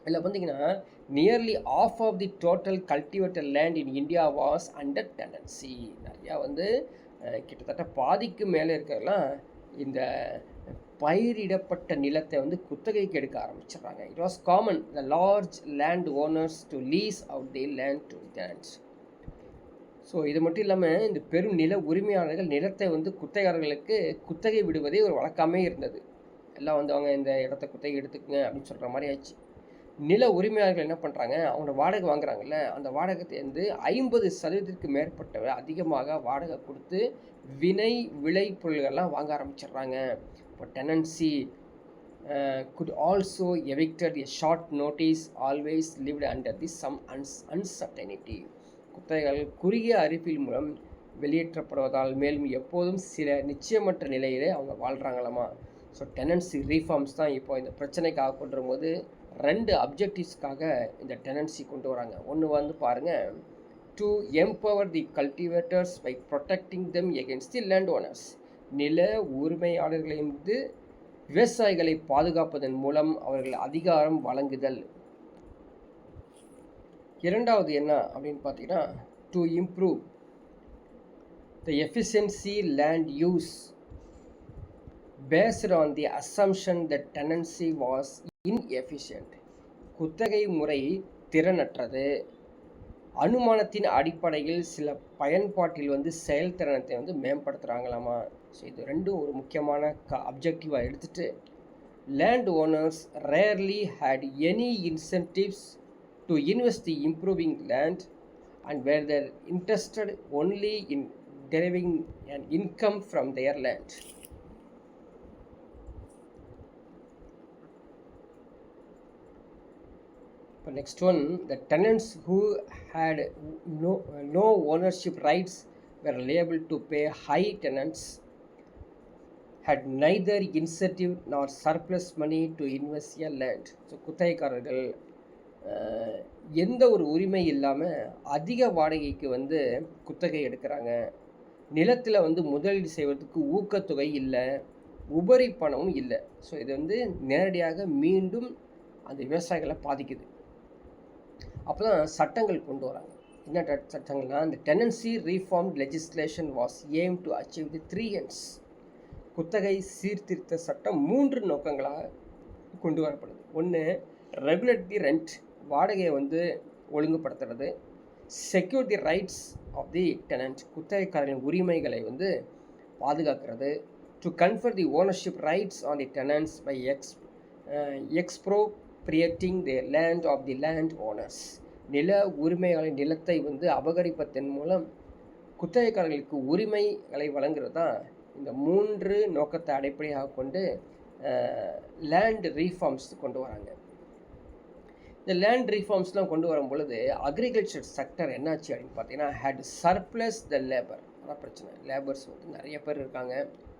இதில் பார்த்தீங்கன்னா nearly half of the total cultivated land in India was under tenancy. நிறையா வந்து கிட்டத்தட்ட பாதிக்கு மேலே இருக்கிறதெல்லாம் இந்த பயிரிடப்பட்ட நிலத்தை வந்து குத்தகைக்கு எடுக்க ஆரம்பிச்சிடுறாங்க. It was common the large land owners to lease out the land to tenants. So இது மட்டும் இல்லாமல் இந்த பெரும் நில உரிமையாளர்கள் நிலத்தை வந்து குத்தகையாளர்களுக்கு குத்தகை விடுவதே ஒரு வழக்கமே இருந்தது. எல்லாம் வந்து அவங்க இந்த இடத்த குத்தகை எடுத்துக்கங்க அப்படின்னு சொல்கிற மாதிரி ஆச்சு. நில உரிமையாளர்கள் என்ன பண்ணுறாங்க, அவங்க வாடகை வாங்குறாங்கல்ல, அந்த வாடகைலேருந்து 50% மேற்பட்ட அதிகமாக வாடகை கொடுத்து விளை பொருள்கள்லாம் வாங்க ஆரம்பிச்சிடுறாங்க. இப்போ tenancy could also evicted a short notice, always lived under the some uncertainty. குத்தகைகள் குறுகிய அறிவிப்பில் மூலம் வெளியேற்றப்படுவதால் மேலும் எப்போதும் சில நிச்சயமற்ற நிலையிலே அவங்க வாழ்கிறாங்களாமா. ஸோ டெனன்சி ரீஃபார்ம்ஸ் தான் இப்போ இந்த பிரச்சனைக்காக கொண்டு வரும்போது 2 அப்ஜெக்டிவ்ஸ்க்காக இந்த டெனன்சி கொண்டு வராங்க. ஒன்று வந்து பாருங்கள், to empower the cultivators by protecting them against the land owners. நில உரிமையாளர்களிலிருந்து விவசாயிகளை பாதுகாப்பதன் மூலம் அவர்கள் அதிகாரம் வழங்குதல். இரண்டாவது என்ன அப்படின்னு பார்த்தீங்கன்னா, to improve the efficiency land use based on the assumption that tenancy was inefficient. குத்தகை முறை திறனற்றது. அனுமானத்தின் அடிப்படையில் சில பயன்பாட்டில் வந்து செயல்திறனத்தை வந்து மேம்படுத்துகிறாங்களாமா. ஸோ இது ரெண்டும் ஒரு முக்கியமான அப்ஜெக்டிவாக எடுத்துகிட்டு, land owners rarely had any incentives to invest the improving land and were there interested only in deriving an income from their land. Next one, the tenants who had no ownership rights were liable to pay. High tenants had neither incentive nor surplus money to invest a land. So குத்தகைக்காரர்கள் எந்த ஒரு உரிமை இல்லாமல் அதிக வாடகைக்கு வந்து குத்தகை எடுக்கிறாங்க. நிலத்தில் வந்து முதலீடு செய்வதற்கு ஊக்கத்தொகை இல்லை, உபரி பணமும் இல்லை. ஸோ இது வந்து நேரடியாக மீண்டும் அந்த விவசாயிகளை பாதிக்குது. அப்போ தான் சட்டங்கள் கொண்டு வராங்க. என்ன சட்டங்கள்னா, இந்த tenancy reform legislation was aim to achieve the 3 ends. குத்தகை சீர்திருத்த சட்டம் 3 நோக்கங்களாக கொண்டு வரப்படுது. ஒன்று, ரெகுலேட் தி ரெண்ட், வாடகையை வந்து ஒழுங்குபடுத்துறது. Secure the rights of the tenant, குத்தகைக்காரர்களின் உரிமைகளை வந்து பாதுகாக்கிறது. To confer the ownership rights on the tenants by expropriating the land of the land owners. நில உரிமையாளர் நிலத்தை வந்து அபகரிப்பதன் மூலம் குத்தகைக்காரர்களுக்கு உரிமைகளை வழங்குறது தான் இந்த 3 நோக்கத்தை அடிப்படையாக கொண்டு லேண்ட் ரீஃபார்ம்ஸ் கொண்டு வராங்க. இந்த லேண்ட் ரீஃபார்ம்ஸ்லாம் கொண்டு வரும் பொழுது அக்ரிகல்ச்சர் செக்டர் என்னாச்சு அப்படின்னு பார்த்தீங்கன்னா, ஹேட் சர்ப்ளஸ் த லேபர். அதான் பிரச்சனை. லேபர்ஸ் வந்து நிறைய பேர் இருக்காங்க,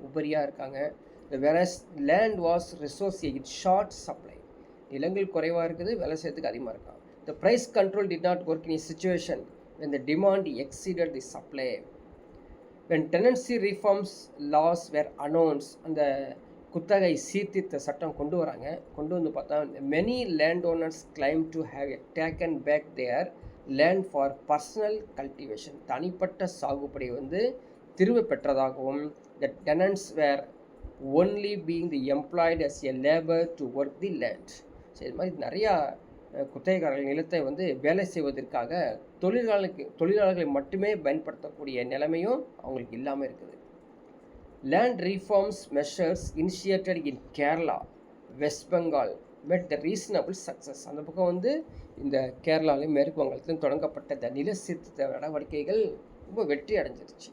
உபரியாக இருக்காங்க. Whereas land was resource in short supply. நிலங்கள் குறைவாக இருக்குது, வேலை செய்யறதுக்கு அதிகமாக இருக்கான். The price control did not work in situation when the demand exceeded the supply. When tenancy reforms laws were announced, அந்த குத்தகை சீர்திருத்த சட்டம் கொண்டு வராங்க. கொண்டு வந்து பார்த்தா, many landowners claim to have taken back their land for personal cultivation. தனிப்பட்ட சாகுபடி வந்து திரும்ப பெற்றதாகவும், the tenants were only being the employed as a labor to work the land. So இது மாதிரி நிறையா குத்தகைக்காரர்கள் நிலத்தை வந்து வேலை செய்வதற்காக தொழிலாளர்களை மட்டுமே பயன்படுத்தக்கூடிய நிலைமையும் அவங்களுக்கு இல்லாமல் இருக்குது. லேண்ட் ரீஃபார்ம்ஸ் மெஷர்ஸ் இனிஷியேட்டட் இன் கேரளா, வெஸ்ட் பெங்கால் மெட் த ரீசனபிள் சக்ஸஸ். அந்த பக்கம் வந்து இந்த கேரளாலையும் மேற்கு வங்கத்திலும் தொடங்கப்பட்ட இந்த நில சீர்திருத்த நடவடிக்கைகள் ரொம்ப வெற்றி அடைஞ்சிருச்சு.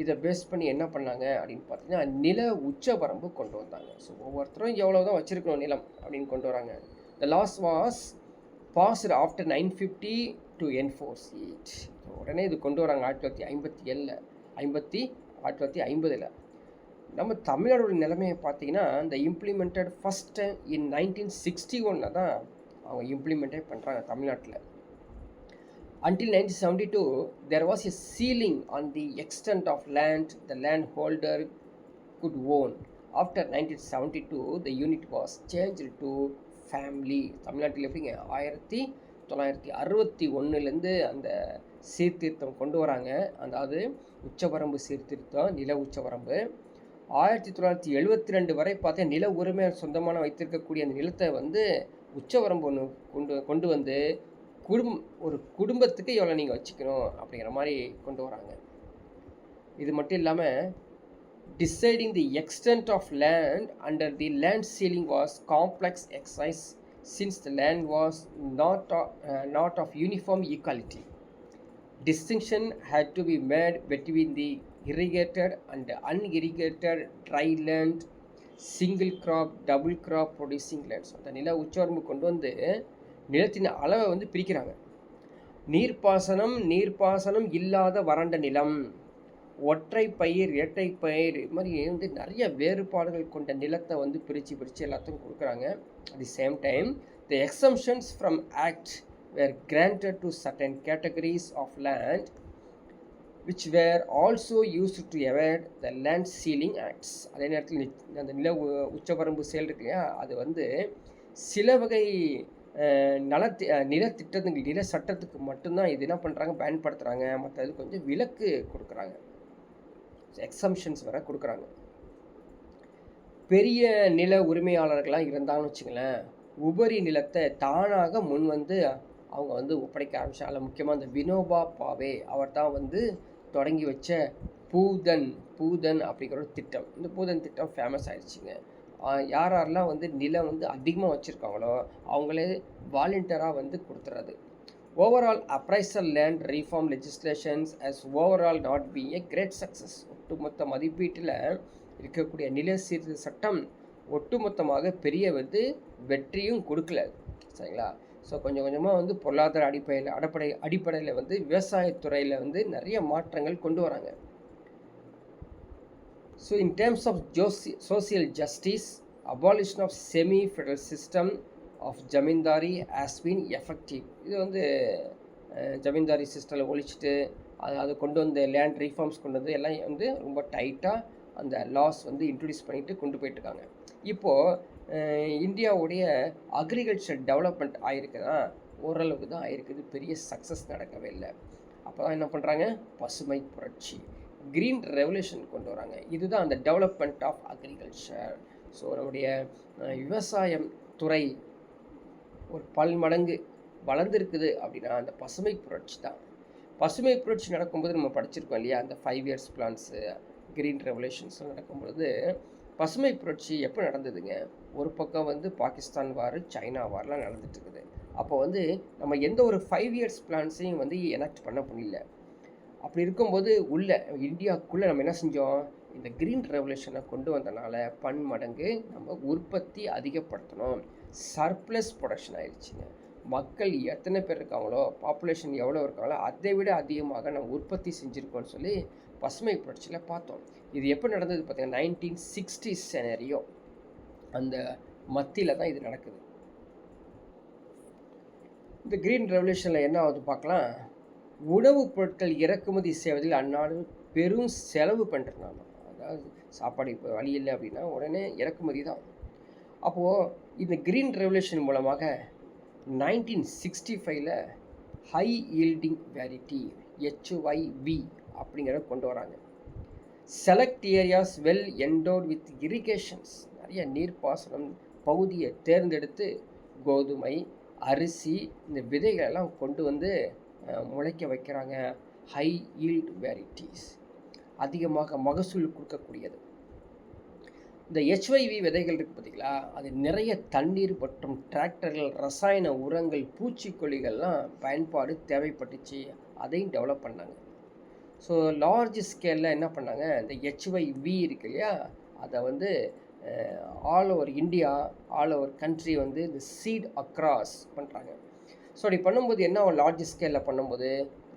இதை பேஸ் பண்ணி என்ன பண்ணாங்க அப்படின்னு பார்த்தீங்கன்னா, நில உச்சவரம்பு கொண்டு வந்தாங்க. ஸோ ஒவ்வொருத்தரும் எவ்வளோ தான் வச்சுருக்கணும் நிலம் அப்படின்னு கொண்டு வராங்க. The laws was passed after 950 to enforce it. உடனே இது கொண்டு வராங்க 1950. நம்ம தமிழ்நாடோட நிலைமையை பார்த்தீங்கன்னா, இந்த இம்ப்ளிமெண்டட் ஃபஸ்ட் டைம் இன் 1961 தான் அவங்க இம்ப்ளிமெண்டே பண்ணுறாங்க தமிழ்நாட்டில். Until 1972, there was a ceiling on the extent of land the landholder could own. After 1972, the unit was changed to family. தமிழ்நாட்டில் எப்படிங்க 1961 அந்த சீர்திருத்தம் கொண்டு வராங்க. அதாவது உச்சவரம்பு சீர்திருத்தம், நில உச்சவரம்பு. 1972 வரை பார்த்தா நில உரிமை சொந்தமான வைத்திருக்கக்கூடிய அந்த நிலத்தை வந்து உச்சவரம்பு ஒன்று கொண்டு வந்து ஒரு குடும்பத்துக்கு எவ்வளோ நீங்கள் வச்சுக்கணும் அப்படிங்கிற மாதிரி கொண்டு வராங்க. இது மட்டும் இல்லாமல் deciding the extent of land under the land ceiling was complex exercise since the land was not of uniform equality. Distinction had to be made between the irrigated and unirrigated dry land, single crop, double crop producing lands. அந்த நில உச்சவரம்பு கொண்டு வந்து நிலத்தின் அளவை வந்து பிரிக்கிறாங்க. நீர்ப்பாசனம் இல்லாத வறண்ட நிலம், ஒற்றை பயிர், இரட்டை பயிர், இது மாதிரி வந்து நிறைய வேறுபாடுகள் கொண்ட நிலத்தை வந்து பிரித்து எல்லாத்துக்கும் கொடுக்குறாங்க. At the same time the exemptions from act were granted to certain categories of land which were also used to avoid the land ceiling acts. அதே நேரத்தில் அந்த நில உச்சவரம்பு செயல் இருக்கு இல்லையா, அது வந்து சில வகை நில சட்டத்துக்கு மட்டும்தான் இது என்ன பண்ணுறாங்க, பயன்படுத்துகிறாங்க. மற்றது கொஞ்சம் விலக்கு கொடுக்குறாங்க, எக்ஸம்ஷன்ஸ் வர கொடுக்குறாங்க. பெரிய நில உரிமையாளர்களாக இருந்தாங்கன்னு வச்சுங்களேன், உபரி நிலத்தை தானாக முன் வந்து அவங்க வந்து ஒப்படைக்க ஆரம்பிச்சாங்க. அதில் முக்கியமாக இந்த வினோபா பாவே அவர் தான் வந்து தொடங்கி வச்ச பூதன் அப்படிங்கிற ஒரு திட்டம். இந்த பூதன் திட்டம் ஃபேமஸ் ஆயிடுச்சுங்க. யாரெல்லாம் வந்து நிலம் வந்து அதிகமாக வச்சுருக்காங்களோ அவங்களே வாலண்டியராக வந்து கொடுத்துறது. Overall appraisal land reform legislations as overall not be a great success. ஒட்டுமொத்த மதிப்பீட்டில் இருக்கக்கூடிய நில சீர்திருத்த சட்டம் ஒட்டுமொத்தமாக பெரிய வந்து வெற்றியும் கொடுக்கல, சரிங்களா. ஸோ கொஞ்சம் கொஞ்சமாக வந்து பொருளாதார அடிப்படையில் வந்து விவசாயத்துறையில் வந்து நிறைய மாற்றங்கள் கொண்டு வராங்க. So in terms of social justice, abolition of semi-federal system of zamindari has been effective. இது வந்து ஜமீன்தாரி சிஸ்டமில் ஒழிச்சிட்டு அது கொண்டு வந்த லேண்ட் ரீஃபார்ம்ஸ் கொண்டு வந்து எல்லாம் வந்து ரொம்ப டைட்டாக அந்த லாஸ் வந்து இன்ட்ரடியூஸ் பண்ணிட்டு கொண்டு போயிட்டுருக்காங்க. இப்போது இந்தியாவுடைய அக்ரிகல்ச்சர் டெவலப்மெண்ட் ஆகிருக்குதா, ஓரளவுக்கு தான் ஆகிருக்குது, பெரிய சக்ஸஸ் நடக்கவே இல்லை. அப்போ தான் என்ன பண்ணுறாங்க, பசுமை புரட்சி, கிரீன் ரெவல்யூஷன் கொண்டு வராங்க. இதுதான் அந்த டெவலப்மெண்ட் ஆஃப் அக்ரிகல்ச்சர். ஸோ நம்முடைய விவசாயம் துறை ஒரு பல்மடங்கு வளர்ந்துருக்குது அப்படின்னா அந்த பசுமை புரட்சி தான். பசுமை புரட்சி நடக்கும்போது நம்ம படிச்சிருக்கோம் இல்லையா, அந்த 5 years பிளான்ஸு, கிரீன் ரெவல்யூஷன்ஸ் நடக்கும்பொழுது பசுமை புரட்சி எப்போ நடந்ததுங்க, ஒரு பக்கம் வந்து பாகிஸ்தான் வார், சைனா வார்லாம் நடந்துட்டு இருக்குது. அப்போ வந்து நம்ம எந்த ஒரு 5 years பிளான்ஸையும் வந்து எனாக்ட் பண்ண முடியல. அப்படி இருக்கும்போது இந்தியாவுக்குள்ளே நம்ம என்ன செஞ்சோம், இந்த கிரீன் ரெவல்யூஷனை கொண்டு வந்தனால பன்மடங்கு நம்ம உற்பத்தி அதிகப்படுத்தணும். சர்ப்ளஸ் ப்ரொடக்ஷன் ஆயிடுச்சுங்க. மக்கள் எத்தனை பேர் இருக்காங்களோ, பாப்புலேஷன் எவ்வளோ இருக்காங்களோ அதை விட அதிகமாக நம்ம உற்பத்தி செஞ்சுருக்கோம்னு சொல்லி பசுமை புரட்சியில் பார்த்தோம். இது எப்போ நடந்தது பார்த்தீங்கன்னா 1960s செனரியோ, அந்த மத்தியில் தான் இது நடக்குது. இந்த கிரீன் ரெவல்யூஷனில் என்ன ஆகுது பார்க்கலாம். உணவுப் பொருட்கள் இறக்குமதி செய்வதில் அந்நாடு பெரும் செலவு பண்ணுறாங்க. அதாவது சாப்பாடு இப்போ வழி இல்லை அப்படின்னா உடனே இறக்குமதி தான். அப்போது இந்த கிரீன் ரெவல்யூஷன் மூலமாக 1965 ஹை ஈல்டிங் வேரிட்டி HYV அப்படிங்கிறத கொண்டு வராங்க. Select areas well endowed with irrigations, நிறைய நீர்ப்பாசனம் பகுதியை தேர்ந்தெடுத்து கோதுமை, அரிசி, இந்த விதைகளெல்லாம் கொண்டு வந்து முளைக்க வைக்கிறாங்க. ஹை ஈல்ட் வேரிட்டிஸ், அதிகமாக மகசூல் கொடுக்கக்கூடியது. இந்த HYV விதைகள் இருக்குது பார்த்தீங்களா, அது நிறைய தண்ணீர் மற்றும் டிராக்டர்கள், ரசாயன உரங்கள், பூச்சிக்கொல்லிகள்லாம் பயன்பாடு தேவைப்பட்டுச்சு. அதையும் டெவலப் பண்ணாங்க. ஸோ லார்ஜ் ஸ்கேலில் என்ன பண்ணாங்க, இந்த HYV இருக்கு இல்லையா, அதை வந்து all over India, all over country வந்து இந்த சீட் அக்ராஸ் பண்ணுறாங்க. ஸோ அப்படி பண்ணும்போது என்ன லார்ஜ் ஸ்கேலில் பண்ணும்போது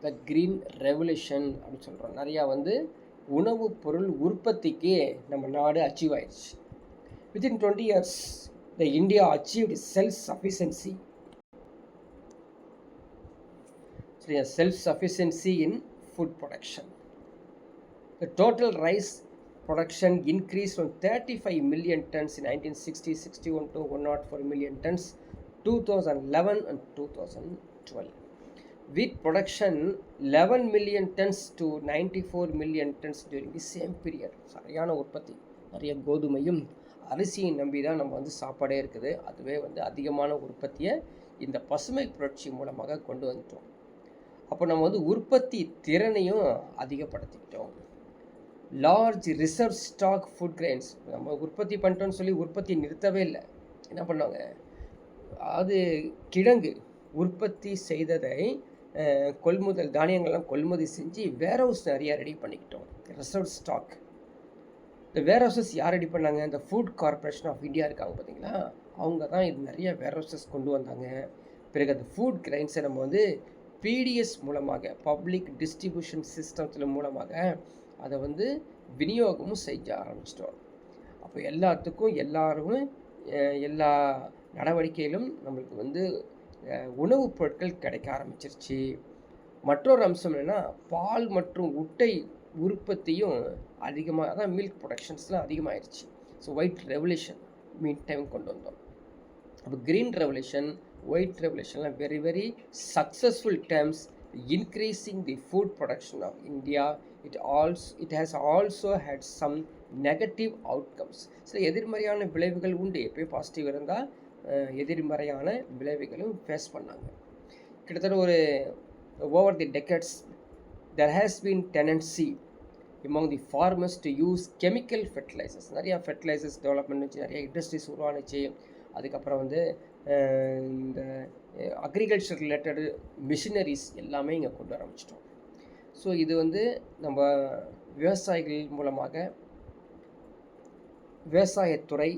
த கிரீன் ரெவல்யூஷன் அப்படின்னு சொல்கிறோம். நிறையா வந்து உணவுப் பொருள் உற்பத்திக்கு நம்ம நாடு அச்சீவ் ஆயிடுச்சு. Within 20 years the India achieved self sufficiency in food production. The total rice production increased from 35 million tons in 1960-61 to 104 million tons 2011 and 2012. Wheat production 11 million tons to 94 million tons during the same period. சரியான உற்பத்தி. நிறைய கோதுமையும் அரிசியும் நம்பி தான் நம்ம வந்து சாப்பாடே இருக்குது. அதுவே வந்து அதிகமான உற்பத்தியை இந்த பசுமை புரட்சி மூலமாக கொண்டு வந்துட்டோம். அப்போ நம்ம வந்து உற்பத்தி திறனையும் அதிகப்படுத்திக்கிட்டோம். Large reserve stock food grains, நம்ம உற்பத்தி பண்ணிட்டோன்னு சொல்லி உற்பத்தி நிறுத்தவே இல்லை. என்ன பண்ணாங்க, அது கிழங்கு உற்பத்தி செய்ததை கொள்முதல் தானியங்கள்லாம் கொள்முதல் செஞ்சு வேர் ஹவுஸ் நிறையா ரெடி பண்ணிக்கிட்டோம். Reserve stock. இந்த வேர் ஹவுசஸ் யார் ரெடி பண்ணாங்க? இந்த ஃபுட் கார்பரேஷன் ஆஃப் இந்தியா இருக்காங்க பார்த்தீங்களா, அவங்க தான் இது நிறைய வேர் ஹவுசஸ் கொண்டு வந்தாங்க. பிறகு அந்த ஃபுட் கிரெயின்ஸை நம்ம வந்து பிடிஎஸ் மூலமாக, பப்ளிக் டிஸ்ட்ரிபியூஷன் சிஸ்டத்தில் மூலமாக அதை வந்து விநியோகமும் செய்ய ஆரம்பிச்சிட்டோம். அப்போ எல்லாத்துக்கும் எல்லா நடவடிக்கையிலும் நம்மளுக்கு வந்து உணவுப் பொருட்கள் கிடைக்க ஆரம்பிச்சிருச்சு. மற்றொரு அம்சம் என்னென்னா, பால் மற்றும் முட்டை உற்பத்தியும் அதிகமாக, அதான் மில்க் ப்ரொடக்ஷன்ஸ்லாம் அதிகமாகிடுச்சு. So white revolution mean time கொண்டு வந்தோம். அப்போ க்ரீன் ரெவல்யூஷன், ஒயிட் ரெவல்யூஷன்லாம் very very successful terms increasing the food production of India. It has also had some negative outcomes. சில எதிர்மறையான விளைவுகள் உண்டு. எப்போயும் பாசிட்டிவ் இருந்தால் எதிர்மறையான விளைவுகளும் ஃபேஸ் பண்ணாங்க. கிட்டத்தட்ட ஒரு over the decades there has been tendency among the farmers to use chemical fertilizers. நிறையா ஃபெர்டிலைசர்ஸ் டெவலப்மெண்ட் வச்சு நிறைய இண்டஸ்ட்ரீஸ் உருவானுச்சு. அதுக்கப்புறம் வந்து இந்த அக்ரிகல்ச்சர் ரிலேட்டடு மிஷினரிஸ் எல்லாமே இங்கே கொண்டு ஆரம்பிச்சிட்டோம். ஸோ இது வந்து நம்ம விவசாயிகள் மூலமாக விவசாயத்துறை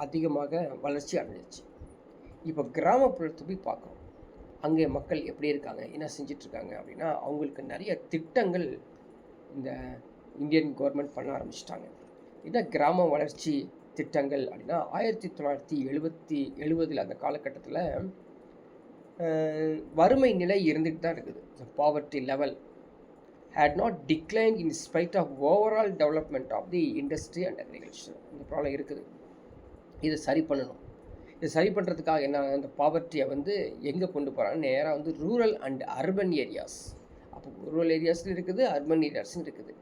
அதிகமாக வளர்ச்சி அடைஞ்சிச்சு. இப்போ கிராமப்புறத்துக்கு போய் பார்க்குறோம், அங்கே மக்கள் எப்படி இருக்காங்க, என்ன செஞ்சிட்ருக்காங்க அப்படின்னா, அவங்களுக்கு நிறைய திட்டங்கள் இந்த இந்தியன் கவர்மெண்ட் பண்ண ஆரம்பிச்சிட்டாங்க. இதான் கிராம வளர்ச்சி திட்டங்கள் அப்படின்னா, 1970 அந்த காலகட்டத்தில் வறுமை நிலை இருந்துட்டு தான் இருக்குது. Poverty level had not declined in spite of overall development of the industry and agriculture. இந்த ப்ராப்ளம் இருக்குது. இதை சரி பண்ணணும். இதை சரி பண்ணுறதுக்காக என்ன, அந்த பாவர்ட்டியை வந்து எங்கே கொண்டு போகிறாங்க, நேராக வந்து ரூரல் அண்ட் அர்பன் ஏரியாஸ். அப்போ ரூரல் ஏரியாஸில் இருக்குது, அர்பன் ஏரியாஸும் இருக்குது.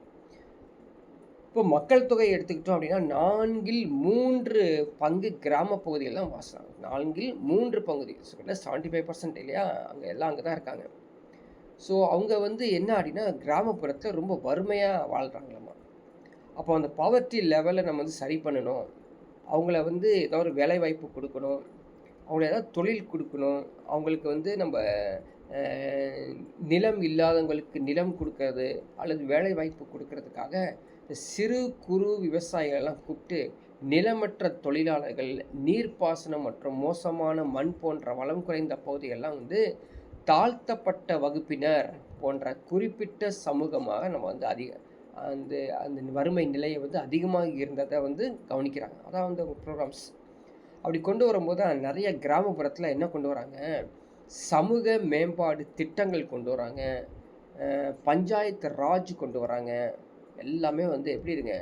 இப்போ மக்கள் தொகை எடுத்துக்கிட்டோம் அப்படின்னா 4/3 பங்கு கிராம பகுதிகள் தான் வாசுறாங்க. 4/3 பகுதி, ஸோ 75% இல்லையா, அங்கே தான் இருக்காங்க. ஸோ அவங்க வந்து என்ன அப்படின்னா, கிராமப்புறத்தில் ரொம்ப வறுமையாக வாழ்கிறாங்களாம்மா. அப்போ அந்த பாவர்ட்டி லெவலை நம்ம வந்து சரி பண்ணணும். அவங்கள வந்து ஏதாவது ஒரு வேலை வாய்ப்பு கொடுக்கணும், அவங்கள ஏதாவது தொழில் கொடுக்கணும். அவங்களுக்கு வந்து நம்ம நிலம் இல்லாதவங்களுக்கு நிலம் கொடுக்கறது அல்லது வேலை வாய்ப்பு கொடுக்கறதுக்காக இந்த சிறு குறு விவசாயிகளெல்லாம் கூப்பிட்டு நிலமற்ற தொழிலாளர்கள், நீர்ப்பாசனம் மற்றும் மோசமான மண் போன்ற வளம் குறைந்த பகுதிகளெலாம் வந்து தாழ்த்தப்பட்ட வகுப்பினர் போன்ற குறிப்பிட்ட சமூகமாக நம்ம வந்து அந்த வறுமை நிலையை வந்து அதிகமாக இருந்ததை வந்து கவனிக்கிறாங்க. அதான் வந்து ப்ரோக்ராம்ஸ் அப்படி கொண்டு வரும்போது தான் நிறைய கிராமப்புறத்தில் என்ன கொண்டு வராங்க, சமூக மேம்பாடு திட்டங்கள் கொண்டு வராங்க, பஞ்சாயத்து ராஜ் கொண்டு வராங்க. எல்லாமே வந்து எப்படி இருங்க,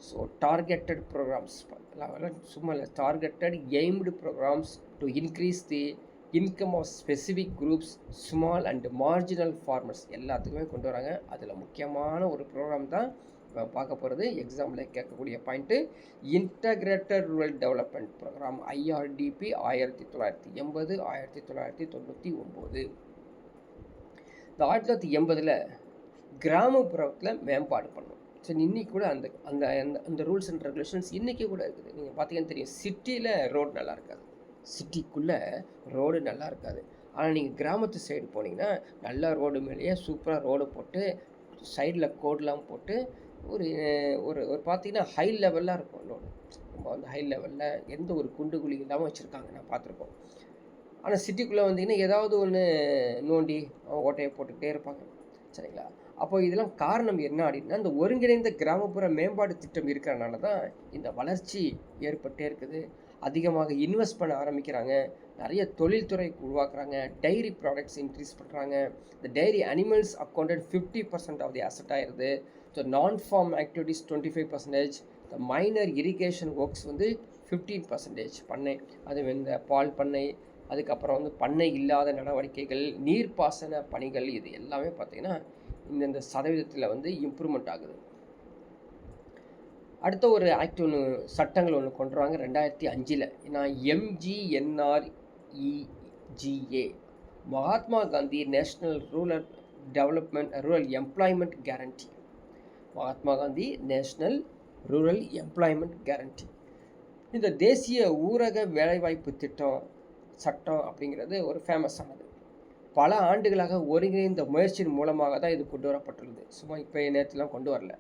ஸோ டார்கெட்டட் ப்ரோக்ராம்ஸ், சும்மா இல்லை, targeted aimed programs to increase the income of specific groups, small and marginal farmers எல்லாத்துக்குமே கொண்டு வராங்க. அதில் முக்கியமான ஒரு ப்ரோக்ராம் தான் பார்க்க போகிறது. எக்ஸாம்பிள் கேட்கக்கூடிய point integrated rural development program, IRDP 1980 1999. இந்த 1980 கிராமப்புறத்தில் மேம்பாடு பண்ணணும். சரி, இன்றைக்கி கூட அந்த அந்த அந்த ரூல்ஸ் அண்ட் ரெகுலேஷன்ஸ் இன்றைக்கி கூட இருக்குது. நீங்கள் பார்த்தீங்கன்னு தெரியும், சிட்டியில் ரோடு நல்லா இருக்காது, சிட்டிக்குள்ளே ரோடு நல்லா இருக்காது. ஆனால் நீங்கள் கிராமத்து சைடு போனீங்கன்னா நல்லா ரோடு மேலேயே சூப்பராக ரோடு போட்டு சைடில் கோடெலாம் போட்டு ஒரு ஒரு ஒரு பார்த்தீங்கன்னா ஹை லெவலில் இருக்கும் ரோடு. நம்ம வந்து ஹை லெவலில் எந்த ஒரு குண்டு குழி இல்லாமல் வச்சுருக்காங்க, நான் பார்த்துருக்கோம். ஆனால் சிட்டிக்குள்ளே வந்தீங்கன்னா ஏதாவது ஒன்று நோண்டி ஓட்டையை போட்டுக்கிட்டே இருப்பாங்க. சரிங்களா? அப்போ இதெல்லாம் காரணம் என்ன அப்படின்னா, இந்த ஒருங்கிணைந்த கிராமப்புற மேம்பாடு திட்டம் இருக்கிறனால தான் இந்த வளர்ச்சி ஏற்பட்டே இருக்குது. அதிகமாக இன்வெஸ்ட் பண்ண ஆரம்பிக்கிறாங்க. நிறைய தொழில்துறை உருவாக்குறாங்க. டைரி ப்ராடக்ட்ஸ் இன்க்ரீஸ் பண்ணுறாங்க. இந்த dairy animals accounted 50% of the asset ஆயிடுது. So non farm activities 25%. இந்த மைனர் இரிகேஷன் ஒர்க்ஸ் வந்து 15% பண்ணை, அது இந்த பால் பண்ணை, அதுக்கப்புறம் வந்து பண்ணை இல்லாத நடவடிக்கைகள், நீர்ப்பாசன பணிகள், இது எல்லாமே பார்த்திங்கன்னா இந்த சதவீதத்தில் வந்து இம்ப்ரூவ்மெண்ட் ஆகுது. அடுத்த ஒரு ஆக்ட் ஒன்று, சட்டங்கள் ஒன்று கொண்டு வராங்க 2005. ஏன்னா MGNREGA, Mahatma Gandhi national rural employment guarantee. Mahatma Gandhi national rural employment guarantee. இந்த தேசிய ஊரக வேலைவாய்ப்பு திட்டம் சட்டம் அப்படிங்கிறது ஒரு ஃபேமஸானது. பல ஆண்டுகளாக ஒருங்கிணைந்த முயற்சியின் மூலமாக தான் இது கொண்டு வரப்பட்டுள்ளது. சும்மா இப்போ நேரத்துலாம் கொண்டு வரல.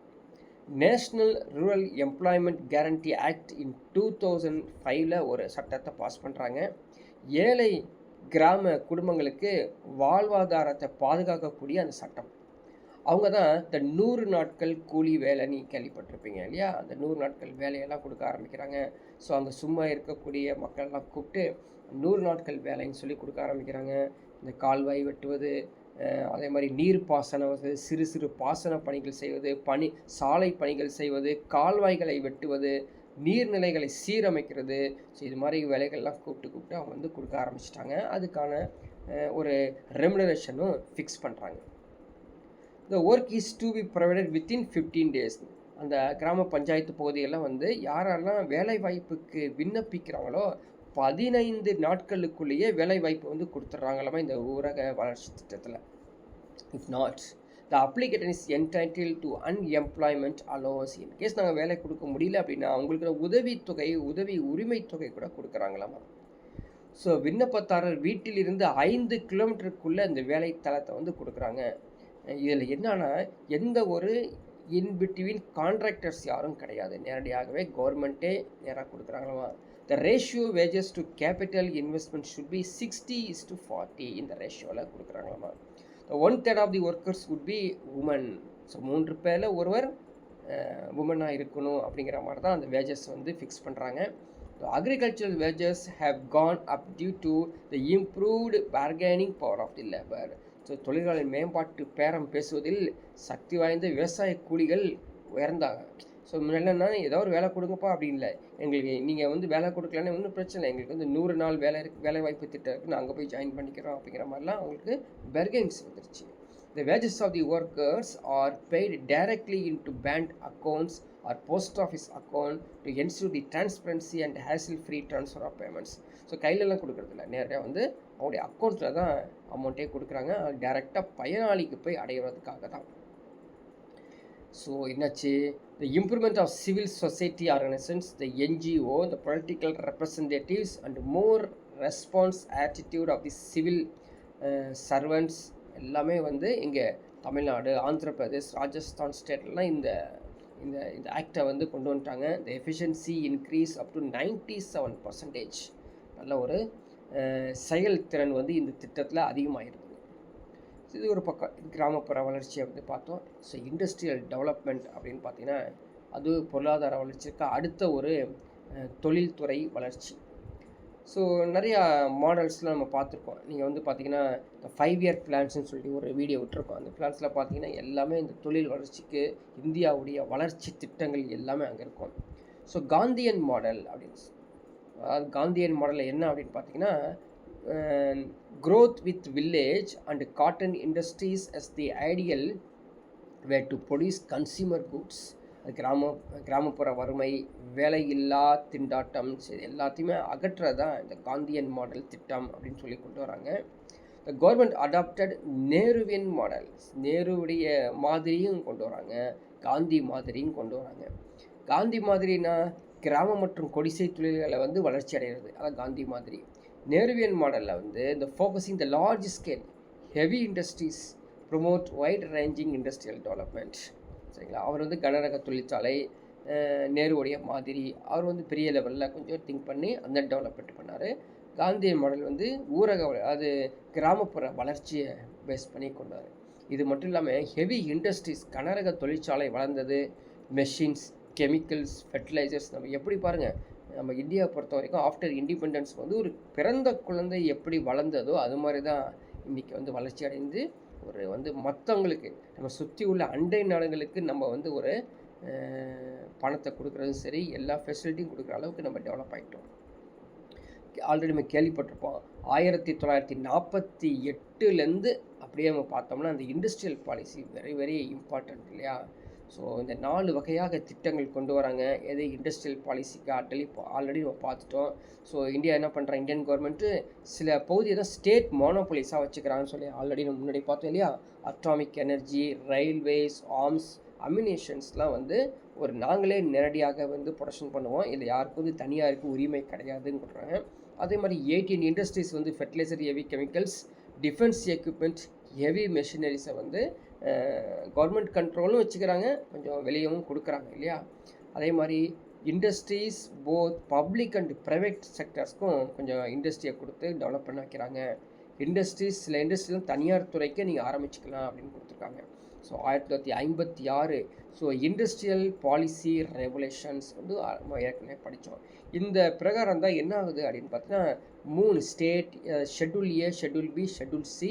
National rural employment guarantee act in 2005 ஒரு சட்டத்தை பாஸ் பண்ணுறாங்க. ஏழை கிராம குடும்பங்களுக்கு வாழ்வாதாரத்தை பாதுகாக்கக்கூடிய அந்த சட்டம். அவங்க தான் இந்த 100 நாட்கள் கூலி வேலைன்னு கேள்விப்பட்டிருப்பீங்க இல்லையா? அந்த 100 நாட்கள் வேலையெல்லாம் கொடுக்க ஆரம்பிக்கிறாங்க. ஸோ அங்கே சும்மா இருக்கக்கூடிய மக்கள்லாம் கூப்பிட்டு 100 நாட்கள் வேலைன்னு சொல்லி கொடுக்க ஆரம்பிக்கிறாங்க. இந்த கால்வாய் வெட்டுவது, அதே மாதிரி நீர் பாசனம், சிறு சிறு பாசன பணிகள் செய்வது, சாலை பணிகள் செய்வது, கால்வாய்களை வெட்டுவது, நீர்நிலைகளை சீரமைக்கிறது. ஸோ இது மாதிரி வேலைகள்லாம் கூப்பிட்டு அவங்க வந்து கொடுக்க ஆரம்பிச்சிட்டாங்க. அதுக்கான ஒரு ரெமுனரேஷனும் ஃபிக்ஸ் பண்ணுறாங்க. The work is to be provided within 15 days. அந்த கிராம பஞ்சாயத்து பகுதியெல்லாம் வந்து யாரெல்லாம் வேலை வாய்ப்புக்கு விண்ணப்பிக்கிறாங்களோ 15 நாட்களுக்குள்ளேயே வேலை வாய்ப்பு வந்து கொடுத்துட்றாங்களாமா இந்த ஊரக வளர்ச்சி திட்டத்தில். If not, the application is entitle to unemployment allowance. In case நாங்கள் வேலை கொடுக்க முடியல அப்படின்னா அவங்களுக்கு உதவித்தொகை, உதவி உரிமை தொகை கூட கொடுக்குறாங்களாமா. ஸோ விண்ணப்பதாரர் வீட்டிலிருந்து 5 கிலோமீட்டருக்குள்ளே இந்த வேலை தளத்தை வந்து கொடுக்குறாங்க. இதில் என்னன்னா எந்த ஒரு இன்பிட்வீன் கான்ட்ராக்டர்ஸ் யாரும் கிடையாது, நேரடியாகவே கவர்மெண்ட்டே நேராக கொடுக்குறாங்களா. The ratio wages to capital investment should be 60:40 இந்த ரேஷியோவில் கொடுக்குறாங்களாமா. 1/3 of the workers would be women. So 3 பேரில் ஒருவர் உமனாக இருக்கணும் அப்படிங்கிற மாதிரி தான் அந்த வேஜஸ் வந்து ஃபிக்ஸ் பண்ணுறாங்க. Agricultural wages have gone up due to the improved bargaining power of the labour. So தொழிலாளர் மேம்பாட்டு பேரம் பேசுவதில் சக்தி வாய்ந்த விவசாய கூலிகள் உயர்ந்தாங்க. ஸோ முன்னெல்லாம் ஏதோ ஒரு வேலை கொடுங்கப்பா அப்படி இல்லை, எங்களுக்கு நீங்கள் வந்து வேலை கொடுக்கலன்னு ஒன்றும் பிரச்சனை இல்லை, எங்களுக்கு வந்து 100 நாள் வேலை வாய்ப்பு திட்டம் இருக்குது, நாங்கள் போய் ஜாயின் பண்ணிக்கிறோம் அப்படிங்கிற மாதிரிலாம் அவங்களுக்கு பெர்கென்ஸ் வந்துருச்சு. The wages of the workers are paid directly into bank accounts or post office account to ensure the transparency and hassle-free transfer of payments. So கையிலலாம் கொடுக்குறதில்ல, நேரடியாக வந்து அவங்களுடைய அக்கௌண்ட்டில் தான் அமௌண்ட்டே கொடுக்குறாங்க. அது டேரெக்டாக பயனாளிக்கு போய் அடையிறதுக்காக தான். ஸோ என்னாச்சு, the improvement of civil society organizations, the NGO, the political representatives and more response attitude of the civil servants எல்லாமே வந்து இங்கே தமிழ்நாடு, ஆந்திர பிரதேஷ், ராஜஸ்தான் ஸ்டேட்லாம் இந்த இந்த இந்த ஆக்டை வந்து கொண்டு வந்துட்டாங்க. த எஃபிஷியன்சி இன்க்ரீஸ் அப் டு 97%. நல்ல ஒரு செயல்திறன் வந்து இந்த திட்டத்தில் அதிகமாகிருக்குது. இது ஒரு பக்கம் கிராமப்புற வளர்ச்சியை வந்து பார்த்தோம். ஸோ இண்டஸ்ட்ரியல் டெவலப்மெண்ட் அப்படின்னு பார்த்தீங்கன்னா அது பொருளாதார வளர்ச்சிக்கு அடுத்த ஒரு தொழில்துறை வளர்ச்சி. ஸோ நிறையா மாடல்ஸ்லாம் நம்ம பார்த்துருக்கோம். நீங்கள் வந்து பார்த்தீங்கன்னா இந்த 5 இயர் பிளான்ஸ்ன்னு சொல்லி ஒரு வீடியோ விட்டுருக்கோம். அந்த பிளான்ஸில் பார்த்தீங்கன்னா எல்லாமே இந்த தொழில் வளர்ச்சிக்கு இந்தியாவுடைய வளர்ச்சி திட்டங்கள் எல்லாமே அங்கே இருக்கும். ஸோ காந்தியன் மாடல் அப்படின்னு, அதாவது காந்தியன் மாடலில் என்ன அப்படின்னு பார்த்தீங்கன்னா growth with village and cotton industries as the ideal way to produce consumer goods. கிராமப்புற வறுமை, வேலையில்லா திண்டாட்டம், எல்லாத்தையுமே அகற்றதான் இந்த காந்தியன் மாடல் திட்டம் அப்படின்னு சொல்லி கொண்டு வராங்க. த கவர்மெண்ட் அடாப்டட் நேருவின் மாடல், நேருவுடைய மாதிரியும் கொண்டு வராங்க, காந்தி மாதிரியும் கொண்டு வராங்க. காந்தி மாதிரினா கிராமம் மற்றும் குடிசை தொழில்களை வந்து வளர்ச்சி அடைகிறது, அதான் காந்தி மாதிரி. நேருவியன் மாடலில் வந்து இந்த focusing the large scale heavy industries promote wide ranging industrial development. சரிங்களா, அவர் வந்து கனரக தொழிற்சாலை நேருவுடைய மாதிரி, அவர் வந்து பெரிய லெவலில் கொஞ்சம் திங்க் பண்ணி அந்த டெவலப்மெண்ட் பண்ணார். காந்தியன் மாடல் வந்து ஊரக, அது கிராமப்புற வளர்ச்சியை பேஸ் பண்ணி கொண்டார். இது மட்டும் இல்லாமல் ஹெவி இண்டஸ்ட்ரீஸ், கனரக தொழிற்சாலை வளர்ந்தது, மெஷின்ஸ், கெமிக்கல்ஸ், ஃபெர்டிலைசர்ஸ். நம்ம எப்படி பாருங்கள், நம்ம இந்தியாவை பொறுத்த வரைக்கும் ஆஃப்டர் இண்டிபெண்டன்ஸ் வந்து ஒரு பிறந்த குழந்தை எப்படி வளர்ந்ததோ அது மாதிரி தான் இன்றைக்கி வந்து வளர்ச்சி அடைந்து ஒரு வந்து மற்றவங்களுக்கு நம்ம சுற்றி உள்ள அண்டை நாடுகளுக்கு நம்ம வந்து ஒரு பணத்தை கொடுக்குறதும் சரி எல்லா ஃபெசிலிட்டியும் கொடுக்குற அளவுக்கு நம்ம டெவலப் ஆகிட்டோம். ஆல்ரெடி நம்ம கேள்விப்பட்டிருப்போம் 1948 அப்படியே நம்ம பார்த்தோம்னா அந்த industrial policy very very important இல்லையா. ஸோ இந்த 4 வகையாக திட்டங்கள் கொண்டு வராங்க. எது இண்டஸ்ட்ரியல் பாலிசிக்கு ஆல்ரெடி நம்ம பார்த்துட்டோம். ஸோ இந்தியா என்ன பண்ணுறாங்க, இந்தியன் கவர்மெண்ட்டு சில பகுதியை தான் ஸ்டேட் மோனோபொலிஸாக வச்சுக்கிறாங்கன்னு சொல்லி ஆல்ரெடி நம்ம முன்னாடி பார்த்தோம் இல்லையா. அட்டாமிக் எனர்ஜி, ரயில்வேஸ், ஆர்ம்ஸ், அம்யூனிஷன்ஸ்லாம் வந்து ஒரு நாங்களே நேரடியாக வந்து ப்ரொடக்ஷன் பண்ணுவோம், இல்லை யாருக்கும் வந்து தனியாருக்கு உரிமை கிடையாதுன்னு சொல்கிறாங்க. அதே மாதிரி 18 இண்டஸ்ட்ரீஸ் வந்து fertiliser, heavy chemicals, defence equipment, heavy மெஷினரிஸை வந்து கவர்மெண்ட் கண்ட்ரோலும் வச்சுக்கிறாங்க, கொஞ்சம் வெளியவும் கொடுக்குறாங்க இல்லையா. அதே மாதிரி industries both public and private செக்டர்ஸ்க்கும் கொஞ்சம் இண்டஸ்ட்ரியை கொடுத்து டெவலப் பண்ண வைக்கிறாங்க. இண்டஸ்ட்ரீஸ் சில இண்டஸ்ட்ரியும் தனியார் துறைக்கே நீங்கள் ஆரம்பிச்சுக்கலாம் அப்படின்னு கொடுத்துருக்காங்க. So 1956 so industrial policy regulations வந்து நம்ம ஏற்கனவே படித்தோம். இந்த பிரகாரம் தான் என்ன ஆகுது அப்படின்னு பார்த்தீங்கன்னா 3 ஸ்டேட் ஷெட்யூல் ஏ, ஷெட்யூல் பி, ஷெட்யூல் சி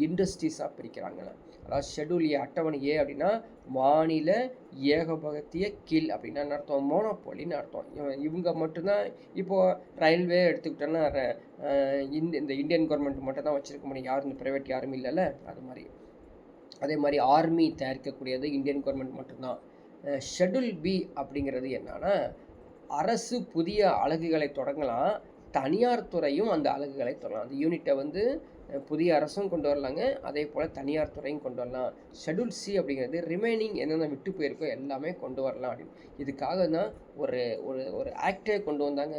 இண்டஸ்ட்ரீஸாக பிரிக்கிறாங்க. அதாவது ஷெட்யூல் ஏ அட்டவணை ஏ அப்படின்னா மாநில ஏகபகத்திய கீழ் அப்படின்னா அர்த்தம், மோனோபோலின்னு அர்த்தம். இவங்க மட்டும்தான் இப்போது ரயில்வே எடுத்துக்கிட்டோன்னா இந்த இந்தியன் கவர்மெண்ட் மட்டும் தான் வச்சுருக்க முடியும், யாரும் இந்த ப்ரைவேட் யாரும் இல்லைல்ல, அது மாதிரி. அதே மாதிரி ஆர்மி தயாரிக்கக்கூடியது இந்தியன் கவர்மெண்ட் மட்டும்தான். ஷெட்யூல் பி அப்படிங்கிறது என்னன்னா அரசு புதிய அலகுகளை தொடங்கலாம், தனியார் துறையும் அந்த அலகுகளை தொடங்கலாம். அந்த யூனிட்டை வந்து புதிய அரசும் கொண்டு வரலாங்க, அதே போல் தனியார் துறையும் கொண்டு வரலாம். ஷெட்யூல் சி அப்படிங்கிறது ரிமைனிங் என்னென்ன விட்டு போயிருக்கோ எல்லாமே கொண்டு வரலாம் அப்படின்னு. இதுக்காக தான் ஒரு ஒரு ஒரு ஆக்டே கொண்டு வந்தாங்க,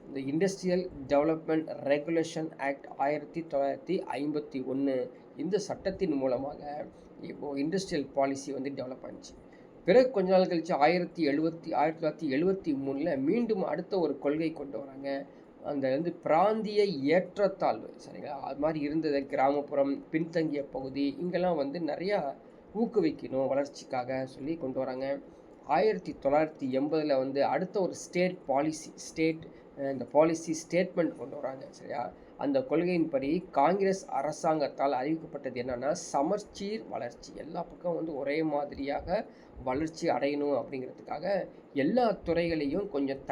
இந்த இண்டஸ்ட்ரியல் டெவலப்மெண்ட் ரெகுலேஷன் ஆக்ட் 1951. இந்த சட்டத்தின் மூலமாக இப்போது இண்டஸ்ட்ரியல் பாலிசி வந்து டெவலப் ஆகிடுச்சு. பிறகு கொஞ்ச நாள் கழித்து 1973 மீண்டும் அடுத்த ஒரு கொள்கை கொண்டு வராங்க. அந்த வந்து பிராந்திய ஏற்றத்தாழ்வு, சரிங்களா, அது மாதிரி இருந்தது. கிராமப்புறம், பின்தங்கிய பகுதி, இங்கெல்லாம் வந்து நிறையா ஊக்குவிக்கணும் வளர்ச்சிக்காக சொல்லி கொண்டு வராங்க. 1980 வந்து அடுத்த ஒரு ஸ்டேட் பாலிசி, இந்த பாலிசி ஸ்டேட்மெண்ட் கொண்டு வராங்க, சரியா. அந்த கொள்கையின்படி காங்கிரஸ் அரசாங்கத்தால் அறிவிக்கப்பட்டது என்னென்னா சமச்சீர் வளர்ச்சி, எல்லா பக்கம் வந்து ஒரே மாதிரியாக வளர்ச்சி அடையணும் அப்படிங்கிறதுக்காக எல்லா துறைகளையும் கொஞ்சம்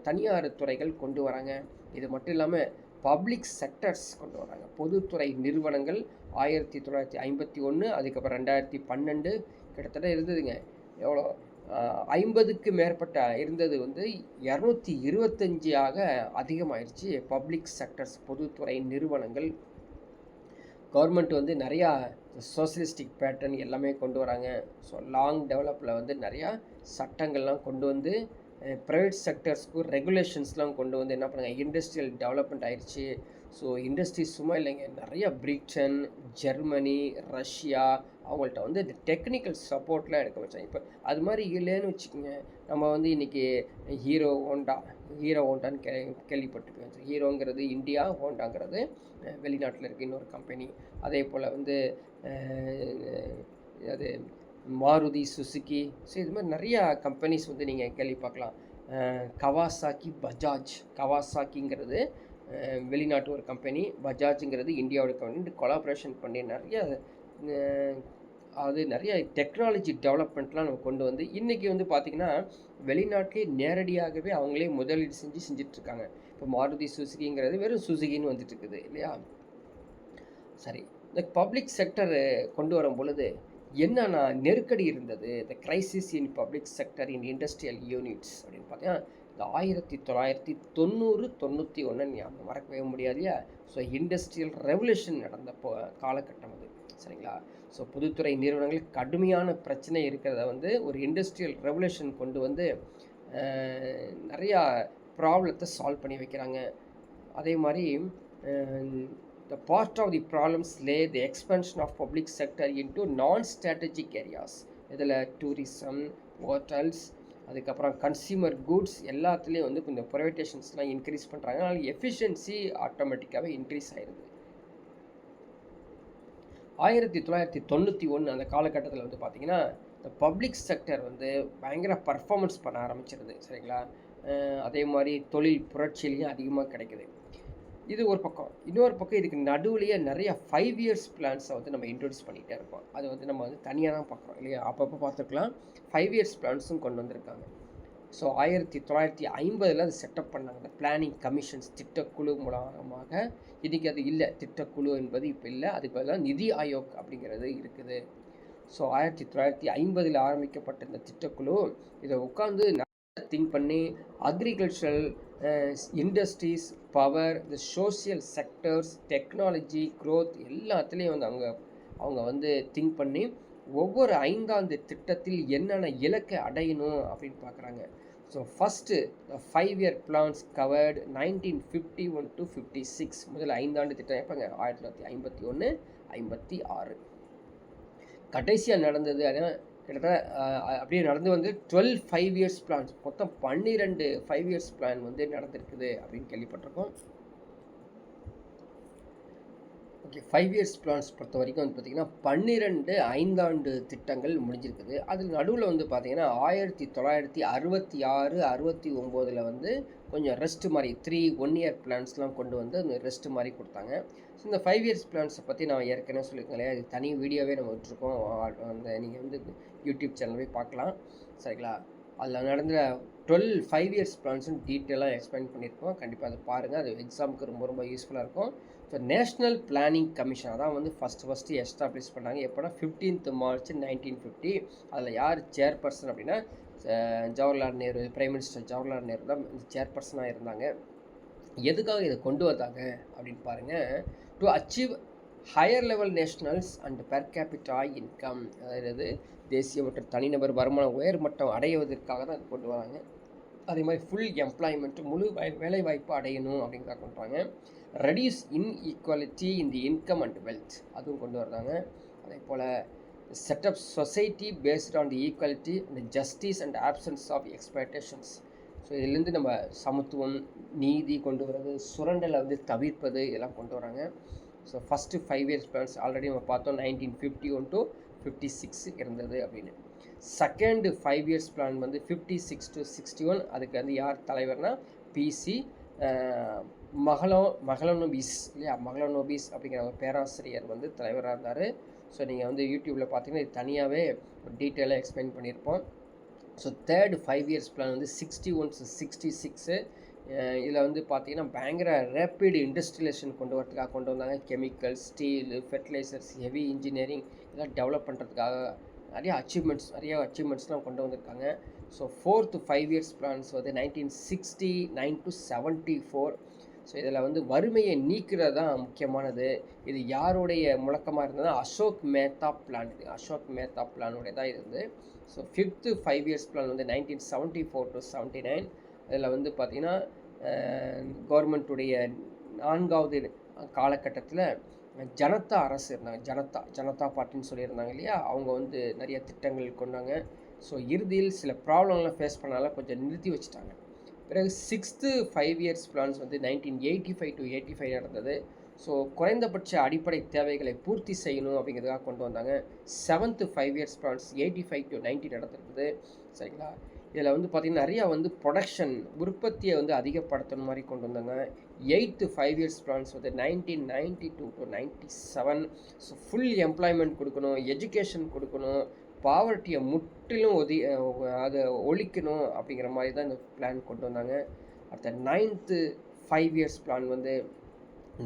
தனியார் துறைகள் கொண்டு வராங்க. இது மட்டும் இல்லாமல் பப்ளிக் செக்டர்ஸ் கொண்டு வராங்க, பொதுத்துறை நிறுவனங்கள். 1951 அதுக்கப்புறம் 2012 கிட்டத்தட்ட இருந்ததுங்க. எவ்வளோ 50க்கு மேற்பட்ட இருந்தது வந்து 225ஆக அதிகமாகிடுச்சு பப்ளிக் செக்டர்ஸ், பொதுத்துறை நிறுவனங்கள். கவர்மெண்ட் வந்து நிறையா சோசியலிஸ்டிக் பேட்டர்ன் எல்லாமே கொண்டு வராங்க. ஸோ லாங் டெவலப்பில் வந்து நிறையா சட்டங்கள்லாம் கொண்டு வந்து ப்ரைவேட் செக்டர்ஸ்க்கு ரெகுலேஷன்ஸ்லாம் கொண்டு வந்து என்ன பண்ணுறாங்க, இண்டஸ்ட்ரியல் டெவலப்மெண்ட் ஆயிடுச்சு. ஸோ இண்டஸ்ட்ரீஸ் சும்மா இல்லைங்க, நிறையா பிரிட்டன், ஜெர்மனி, ரஷ்யா அவங்கள்ட்ட வந்து இந்த டெக்னிக்கல் சப்போர்ட்லாம் எடுக்க வச்சாங்க. இப்போ அது மாதிரி இல்லைன்னு வச்சுக்கோங்க, நம்ம வந்து இன்றைக்கி ஹீரோ ஹோண்டான்னு கேள்விப்பட்டிருக்கேன். ஹீரோங்கிறது இந்தியா, ஹோண்டாங்கிறது வெளிநாட்டில் இருக்குது இன்னொரு கம்பெனி. அதே போல் வந்து அது மாருதி, சுசுக்கி, ஸோ இது மாதிரி நிறையா கம்பெனிஸ் வந்து நீங்கள் கேள்வி பார்க்கலாம். கவாசாக்கிங்கிறது வெளிநாட்டு ஒரு கம்பெனி, பஜாஜுங்கிறது இந்தியாவோட கம்பெனி. கொலாபரேஷன் பண்ணி நிறைய டெக்னாலஜி டெவலப்மெண்ட்லாம் நம்ம கொண்டு வந்து இன்றைக்கி வந்து பார்த்திங்கன்னா வெளிநாட்டிலே நேரடியாகவே அவங்களே முதலீடு செஞ்சிட்ருக்காங்க. இப்போ மாருதி சுசுகிங்கிறது வெறும் சுசுகின்னு வந்துட்டு இருக்குது இல்லையா. சரி, இந்த பப்ளிக் செக்டர் கொண்டு வரும் பொழுது என்னென்னா நெருக்கடி இருந்தது, இந்த crisis in public sector in industrial units அப்படின்னு பார்த்தீங்கன்னா இந்த 1990-91 ஞாபகம் மறக்கவே முடியாதையா. ஸோ இண்டஸ்ட்ரியல் ரெவல்யூஷன் நடந்த காலகட்டம் அது, சரிங்களா. ஸோ பொதுத்துறை நிறுவனங்கள் கடுமையான பிரச்சனை இருக்கிறத வந்து ஒரு இண்டஸ்ட்ரியல் ரெவல்யூஷன் கொண்டு வந்து நிறையா ப்ராப்ளத்தை சால்வ் பண்ணி வைக்கிறாங்க. அதே மாதிரி the part of the problems lay the expansion of public sector into non-strategic areas. இதில் டூரிசம், ஹோட்டல்ஸ், அதுக்கப்புறம் கன்சியூமர் குட்ஸ் எல்லாத்துலேயும் வந்து இந்த ப்ரைவேட்டேஷன்ஸ்லாம் இன்க்ரீஸ் பண்ணுறாங்க. அதனால் எஃபிஷியன்சி ஆட்டோமேட்டிக்காகவே இன்க்ரீஸ் ஆகிடுது. 1991 அந்த காலகட்டத்தில் வந்து பார்த்திங்கன்னா இந்த பப்ளிக் செக்டர் வந்து பயங்கர பர்ஃபார்மன்ஸ் பண்ண ஆரம்பிச்சிருது, சரிங்களா. அதே மாதிரி தொழில் புரட்சியிலையும் அதிகமாக கிடைக்குது. இது ஒரு பக்கம். இன்னொரு பக்கம் இதுக்கு நடுவுலயே நிறைய 5 இயர்ஸ் பிளான்ஸை வந்து நம்ம இன்ட்ரோடியூஸ் பண்ணிகிட்டே இருக்கோம். அது வந்து நம்ம வந்து தனியாக தான் பார்க்குறோம் இல்லையா? அப்பப்போ பார்த்துக்கலாம். 5 இயர்ஸ் பிளான்ஸும் கொண்டு வந்திருக்காங்க. ஸோ 1950 அது செட்டப் பண்ணாங்க. இந்த பிளானிங் கமிஷன்ஸ் திட்டக்குழு மூலமாக. இன்றைக்கி அது இல்லை, திட்டக்குழு என்பது இப்போ இல்லை. அதுக்கு பதிலாக நிதி ஆயோக் அப்படிங்கிறது இருக்குது. ஸோ 1950 ஆரம்பிக்கப்பட்ட இந்த திட்டக்குழு இதை உட்காந்து திங்க் பண்ணி அக்ரிகல்ச்சரல் இண்டஸ்ட்ரீஸ், பவர், இந்த சோஷியல் செக்டர்ஸ், டெக்னாலஜி, க்ரோத் எல்லாத்துலேயும் வந்து அவங்க வந்து திங்க் பண்ணி ஒவ்வொரு 5ஆண்டு திட்டத்தில் என்னென்ன இலக்கை அடையணும் அப்படின்னு பார்க்குறாங்க. So first 5 year plans covered 1951 to 56. முதல்ல 5ஆண்டு திட்டம் எப்போங்க? 1951, 56. கடைசியாக நடந்தது கிட்டத்தட்ட அப்படியே நடந்து வந்து 12 5 இயர்ஸ் பிளான்ஸ், மொத்தம் 12 5 இயர்ஸ் பிளான் வந்து நடந்திருக்குது அப்படின்னு கேள்விப்பட்டிருக்கோம். ஓகே, 5 இயர்ஸ் பிளான்ஸ் பொறுத்த வரைக்கும் வந்து பார்த்திங்கன்னா 12 5ஆண்டு திட்டங்கள் முடிஞ்சிருக்குது. அதில் நடுவில் வந்து பார்த்திங்கன்னா 1966 69 வந்து கொஞ்சம் ரெஸ்ட் மாதிரி 3 1 இயர் பிளான்ஸ்லாம் கொண்டு வந்து அந்த ரெஸ்ட் மாதிரி கொடுத்தாங்க. ஸோ இந்த 5 இயர்ஸ் பிளான்ஸை பற்றி நான் ஏற்கனவே சொல்லியிருக்கேன் இல்லையா? அது தனி வீடியோவே நம்ம விட்டுருக்கோம். அந்த நீங்கள் வந்து யூடியூப் சேனல் போய் பார்க்கலாம், சரிங்களா? அதில் நடந்த 12 5 இயர்ஸ் பிளான்ஸும் டீட்டெயிலாக எக்ஸ்பிளைன் பண்ணியிருக்கோம். கண்டிப்பாக அதை பாருங்கள். அது எக்ஸாமுக்கு ரொம்ப ரொம்ப யூஸ்ஃபுல்லாக இருக்கும். ஸோ நேஷ்னல் பிளானிங் கமிஷன் அதான் வந்து ஃபஸ்ட்டு எஸ்டாப்ளிஷ் பண்ணாங்க. எப்போனா 15th March 1950. அதில் யார் சேர்பர்சன் அப்படின்னா ஜவஹர்லால் நேரு, பிரைம் மினிஸ்டர் ஜவஹர்லால் நேரு தான் சேர்பர்சனாக இருந்தாங்க. எதுக்காக இதை கொண்டு வந்தாங்க அப்படின்னு பாருங்கள். To achieve higher level nationals and per capita income, அதாவது தேசிய மற்றும் தனிநபர் வருமான உயர்மட்டம் அடைவதற்காக தான் இது கொண்டு வராங்க. அதே மாதிரி ஃபுல் எம்ப்ளாய்மெண்ட், முழு வேலைவாய்ப்பு அடையணும் அப்படிங்கிறத கொண்டுறாங்க. Reduce inequality in the income and wealth, அதுவும் கொண்டு வர்றாங்க. அதே போல் set up society based on the equality and justice and absence of expectations. So இதுலேருந்து நம்ம சமத்துவம், நீதி கொண்டு வர்றது, சுரண்டலை வந்து தவிர்ப்பது, இதெல்லாம் கொண்டு வராங்க. So first 5 years plans already நம்ம பார்த்தோம் 1951 to 56 இருந்தது அப்படின்னு. செகண்ட் 5 இயர்ஸ் பிளான் வந்து 56 to 61. அதுக்கு வந்து யார் தலைவர்னா பிசி மகளனோபிஸ் இல்லையா? மகளனோபிஸ் அப்படிங்கிற ஒரு பேராசிரியர் வந்து தலைவராக இருந்தார். ஸோ நீங்கள் வந்து யூடியூப்பில் பார்த்தீங்கன்னா இது தனியாகவே டீட்டெயிலாக எக்ஸ்பிளைன் பண்ணியிருப்போம். ஸோ தேர்ட் 5 இயர்ஸ் பிளான் வந்து 61 to 66. இதில் வந்து பார்த்திங்கன்னா பயங்கர ரேப்பிட் இண்டஸ்ட்ரியலைசேஷன் கொண்டு வரதுக்காக கொண்டு வந்தாங்க. Chemicals, steel, fertilizers, heavy engineering இதெல்லாம் டெவலப் பண்ணுறதுக்காக நிறைய அச்சீவ்மெண்ட்ஸ்லாம் கொண்டு வந்திருக்காங்க. ஸோ ஃபோர்த்து 5 இயர்ஸ் பிளான்ஸ் வந்து 1969 to 74. ஸோ இதில் வந்து வறுமையை நீக்கிறது தான் முக்கியமானது. இது யாருடைய முழக்கமாக இருந்ததுன்னா அசோக் மேத்தா பிளான். இது அசோக் மேத்தா பிளானுடைய தான் இருந்து. ஸோ ஃபிஃப்த்து 5 இயர்ஸ் பிளான் வந்து 1974 to 79. அதில் வந்து பார்த்திங்கன்னா கவர்மெண்ட்டுடைய 4வது காலகட்டத்தில் ஜனதா அரசு இருந்தாங்க. ஜனதா பார்ட்டின்னு சொல்லியிருந்தாங்க இல்லையா? அவங்க வந்து நிறைய திட்டங்கள் கொண்டாங்க. ஸோ இறுதியில் சில ப்ராப்ளம்லாம் ஃபேஸ் பண்ணால கொஞ்சம் நிறுத்தி வச்சுட்டாங்க. பிறகு 6th 5 இயர்ஸ் பிளான்ஸ் வந்து 1985 to 85 நடந்தது. ஸோ குறைந்தபட்ச அடிப்படை தேவைகளை பூர்த்தி செய்யணும் அப்படிங்கிறதுக்காக கொண்டு வந்தாங்க. 7th 5 இயர்ஸ் பிளான்ஸ் 85 to 90 நடந்திருக்குது, சரிங்களா? இதில் வந்து பார்த்திங்கன்னா நிறையா வந்து ப்ரொடக்ஷன், உற்பத்தியை வந்து அதிகப்படுத்தணும் மாதிரி கொண்டு வந்தாங்க. 8th 5 இயர்ஸ் பிளான்ஸ் வந்து 1992 to 97. ஸோ ஃபுல் எம்ப்ளாய்மெண்ட் கொடுக்கணும், எஜுகேஷன் கொடுக்கணும், பாவர்ட்டியை முற்றிலும் அதை ஒழிக்கணும் அப்படிங்கிற மாதிரி தான் இந்த பிளான் கொண்டு வந்தாங்க. அடுத்த 9th 5 இயர்ஸ் பிளான் வந்து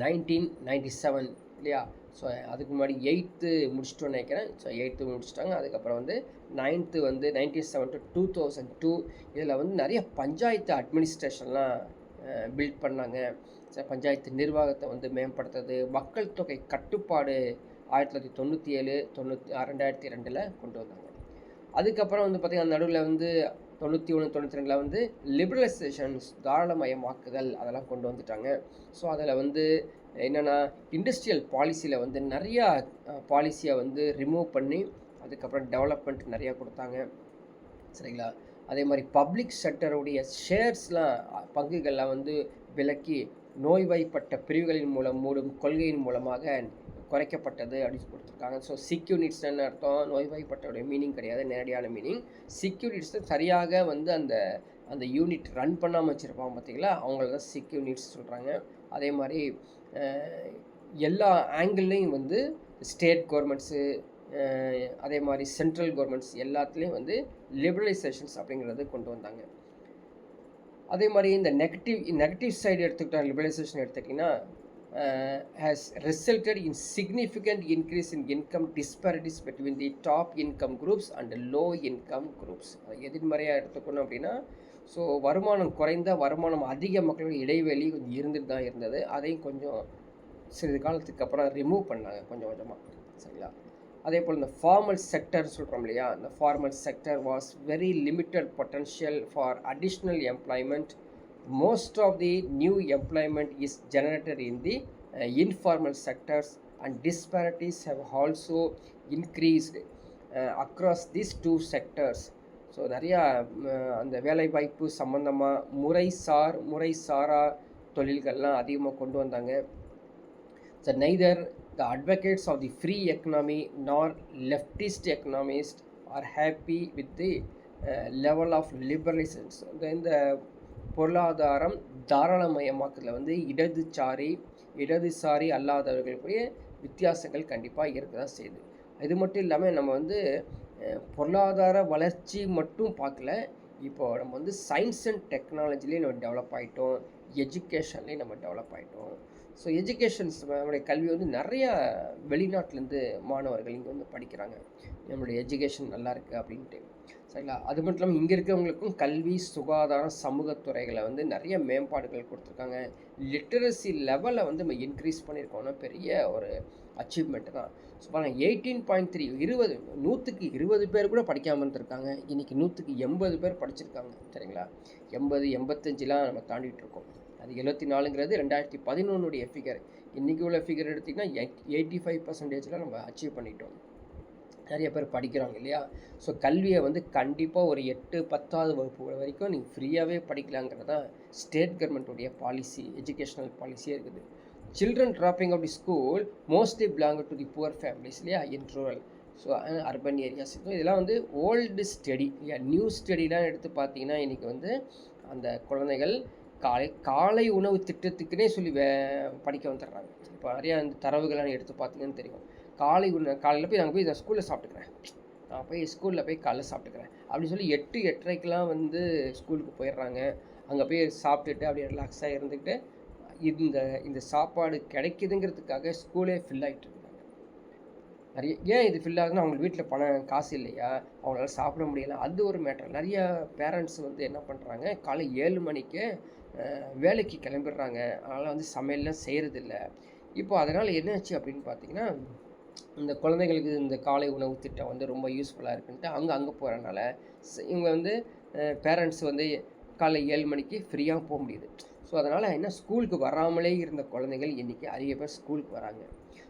1997 இல்லையா? ஸோ அதுக்கு முன்னாடி 8th முடிச்சிட்டோன்னு நினைக்கிறேன். ஸோ 8th முடிச்சிட்டாங்க. அதுக்கப்புறம் வந்து 9th வந்து 1997 to 2002. இதில் வந்து நிறைய பஞ்சாயத்து அட்மினிஸ்ட்ரேஷன்லாம் பில்ட் பண்ணாங்க. பஞ்சாயத்து நிர்வாகத்தை வந்து மேம்படுத்துறது, மக்கள் தொகை கட்டுப்பாடு 1997 2002 கொண்டு வந்தாங்க. அதுக்கப்புறம் வந்து பார்த்திங்கன்னா நடுவில் வந்து 91 92 வந்து லிபரலைசேஷன்ஸ், தாராளமயமாக்குதல் அதெல்லாம் கொண்டு வந்துட்டாங்க. ஸோ அதில் வந்து என்னென்னா இண்டஸ்ட்ரியல் பாலிசியில் வந்து நிறையா பாலிசியை வந்து ரிமூவ் பண்ணி அதுக்கப்புறம் டெவலப்மெண்ட் நிறையா கொடுத்தாங்க, சரிங்களா? அதே மாதிரி பப்ளிக் செக்டருடைய ஷேர்ஸ்லாம், பங்குகள்லாம் வந்து விலக்கி நோய்வாய்ப்பட்ட பிரிவுகளின் மூலம் மூடும் கொள்கையின் மூலமாக குறைக்கப்பட்டது அப்படின்னு கொடுத்துருக்காங்க. ஸோ சிக்யூனிட்ஸ்னு அர்த்தம், நோய்வாய்ப்பட்டோடைய மீனிங் கிடையாது, நேரடியான மீனிங். சிக்யூனிட்ஸ் சரியாக வந்து அந்த அந்த யூனிட் ரன் பண்ணாமல் வச்சுருப்பாங்க பார்த்தீங்களா, அவங்கள தான் சிக் யூனிட்ஸ் சொல்கிறாங்க. அதே மாதிரி எல்லா ஆங்கிள்லேயும் வந்து ஸ்டேட் கவர்மெண்ட்ஸு, அதே மாதிரி சென்ட்ரல் கவர்மெண்ட்ஸ் எல்லாத்துலேயும் வந்து லிபரலைசேஷன்ஸ் அப்படிங்கிறது கொண்டு வந்தாங்க. அதே மாதிரி இந்த நெகட்டிவ் சைடு எடுத்துக்கிட்டோம், லிபரலைசேஷன் எடுத்துக்கிட்டிங்கன்னா has resulted in significant increase in income disparities between the top income groups and low income groups. எதிர்மறையாக எடுத்துக்கணும் அப்படின்னா, ஸோ வருமானம் குறைந்த வருமானம் அதிக மக்களுடைய இடைவெளி கொஞ்சம் இருந்துட்டு தான் இருந்தது. அதையும் கொஞ்சம் சிறிது காலத்துக்கு அப்புறம் ரிமூவ் பண்ணாங்க கொஞ்சம் கொஞ்சமாக. சரிங்களா? அதே போல் இந்த ஃபார்மல் செக்டர் சொல்கிறோம் இல்லையா, இந்த formal sector was very limited potential for additional employment. Most of the new employment is generated in the informal sectors, and disparities have also increased across these two sectors. So நிறையா அந்த வேலைவாய்ப்பு சம்மந்தமாக முறைசாரா தொழில்கள்லாம் அதிகமாக கொண்டு வந்தாங்க. So neither the advocates of the free economy nor leftist economist are happy with the level of liberalisations. இந்த பொருளாதாரம் தாராளமயமாக்கத்தில் வந்து இடதுசாரி அல்லாதவர்களுக்குரிய வித்தியாசங்கள் கண்டிப்பாக இருக்க தான் செய்யுது. இது மட்டும் இல்லாமல் நம்ம வந்து பொருளாதார வளர்ச்சி மட்டும் பார்க்கல, இப்போது நம்ம வந்து சயின்ஸ் அண்ட் டெக்னாலஜிலேயும் நம்ம டெவலப் ஆகிட்டோம், எஜுகேஷன்லேயும் நம்ம டெவலப் ஆகிட்டோம். ஸோ எஜுகேஷன்ஸ் நம்மளுடைய கல்வி வந்து நிறையா வெளிநாட்டிலேருந்து மாணவர்கள் இங்கே வந்து படிக்கிறாங்க, நம்மளுடைய எஜுகேஷன் நல்லா இருக்குது அப்படின்ட்டு. சரிங்களா? அது மட்டும் இல்லாமல் இங்கே இருக்கிறவங்களுக்கும் கல்வி, சுகாதாரம், சமூகத்துறைகளை வந்து நிறைய மேம்பாடுகள் கொடுத்துருக்காங்க. லிட்ரஸி லெவலை வந்து நம்ம இன்க்ரீஸ் பண்ணியிருக்கோம்னா பெரிய ஒரு அச்சீவ்மெண்ட்டு தான். ஸோ பாருங்கள், 18.3 100க்கு 20 பேர் கூட படிக்காமல் இருந்திருக்காங்க. இன்றைக்கி 100க்கு 80 பேர் படிச்சிருக்காங்க. சரிங்களா? 80 85லாம் நம்ம தாண்டிகிட்டு இருக்கோம். அது 74ங்கிறது 2011 ஃபிகர். இன்றைக்கி உள்ள ஃபிகர் எடுத்திங்கன்னா 85% நம்ம அச்சீவ் பண்ணிட்டோம். நிறைய பேர் படிக்கிறாங்க இல்லையா? ஸோ கல்வியை வந்து கண்டிப்பாக ஒரு 8 10வது வகுப்பு வரைக்கும் நீங்கள் ஃப்ரீயாகவே படிக்கலாங்கிறது தான் ஸ்டேட் கவர்மெண்ட்டுடைய பாலிசி, எஜுகேஷ்னல் பாலிசியே இருக்குது. Children dropping out the school mostly belong to the poor families இல்லையா, in rural, so urban areas. இதெல்லாம் வந்து ஓல்டு ஸ்டடி இல்லையா. நியூ ஸ்டடிலாம் எடுத்து பார்த்தீங்கன்னா இன்றைக்கி வந்து அந்த குழந்தைகள் காலை உணவு திட்டத்துக்குன்னே சொல்லி படிக்க வந்துடுறாங்க. இப்போ நிறையா அந்த தரவுகள்லாம் எடுத்து பார்த்தீங்கன்னு தெரியும். காலையில் போய் நாங்கள் போய் நான் ஸ்கூலில் சாப்பிட்டுக்கிறேன், நான் போய் ஸ்கூலில் போய் காலைல சாப்பிட்டுக்கிறேன் அப்படின்னு சொல்லி 8 8:30க்கெலாம் வந்து ஸ்கூலுக்கு போயிடுறாங்க. அங்கே போய் சாப்பிட்டுட்டு அப்படியே ரிலாக்ஸாக இருந்துக்கிட்டு இந்த சாப்பாடு கிடைக்குதுங்கிறதுக்காக ஸ்கூலே ஃபில் ஆகிட்டு இருக்காங்க. நிறைய ஏன் இது ஃபில் ஆகுதுன்னா அவங்களுக்கு வீட்டில் காசு இல்லையா, அவங்களால சாப்பிட முடியலை, அது ஒரு மேட்டர். நிறைய பேரண்ட்ஸ் வந்து என்ன பண்ணுறாங்க, காலை 7 மணிக்கு வேலைக்கு கிளம்பிடுறாங்க, அதனால் வந்து சமையல்லாம் செய்கிறதில்ல. இப்போ அதனால் என்னாச்சு அப்படின்னு பார்த்தீங்கன்னா, இந்த குழந்தைங்களுக்கு இந்த காலை உணவு திட்டம் வந்து ரொம்ப யூஸ்ஃபுல்லாக இருக்குன்ட்டு அங்கே போகிறனால இவங்க வந்து பேரண்ட்ஸ் வந்து காலை 7 மணிக்கு ஃப்ரீயாக போக முடியுது. ஸோ அதனால் என்ன, ஸ்கூலுக்கு வராமலே இருந்த குழந்தைகள் இன்றைக்கி அதிக பேர் ஸ்கூலுக்கு வராங்க.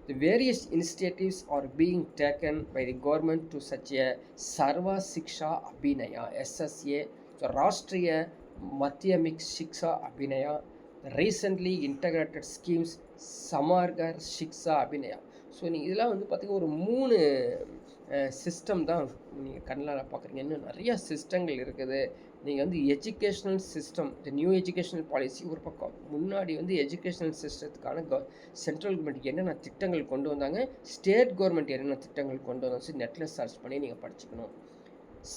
The various initiatives are being taken by the government to such a Sarva Shiksha Abhinaya SSA, so Rashtriya Madhyamik Shiksha Abhinaya, recently integrated schemes Samagra Shiksha Abhinaya. So நீங்கள் இதெல்லாம் வந்து பார்த்திங்கன்னா ஒரு 3 சிஸ்டம் தான் நீங்கள் கண்ணில் பார்க்குறீங்க. இன்னும் நிறையா சிஸ்டங்கள் இருக்குது. நீங்கள் வந்து எஜுகேஷ்னல் சிஸ்டம், இந்த நியூ எஜுகேஷ்னல் பாலிசி ஒரு பக்கம், முன்னாடி வந்து எஜுகேஷ்னல் சிஸ்டத்துக்கான சென்ட்ரல் கவர்மெண்ட் என்னென்ன திட்டங்கள் கொண்டு வந்தாங்க, ஸ்டேட் கவர்மெண்ட் என்னென்ன திட்டங்கள் கொண்டு வந்தாங்க, நெட்டில் சர்ச் பண்ணி நீங்கள் படிச்சுக்கணும்.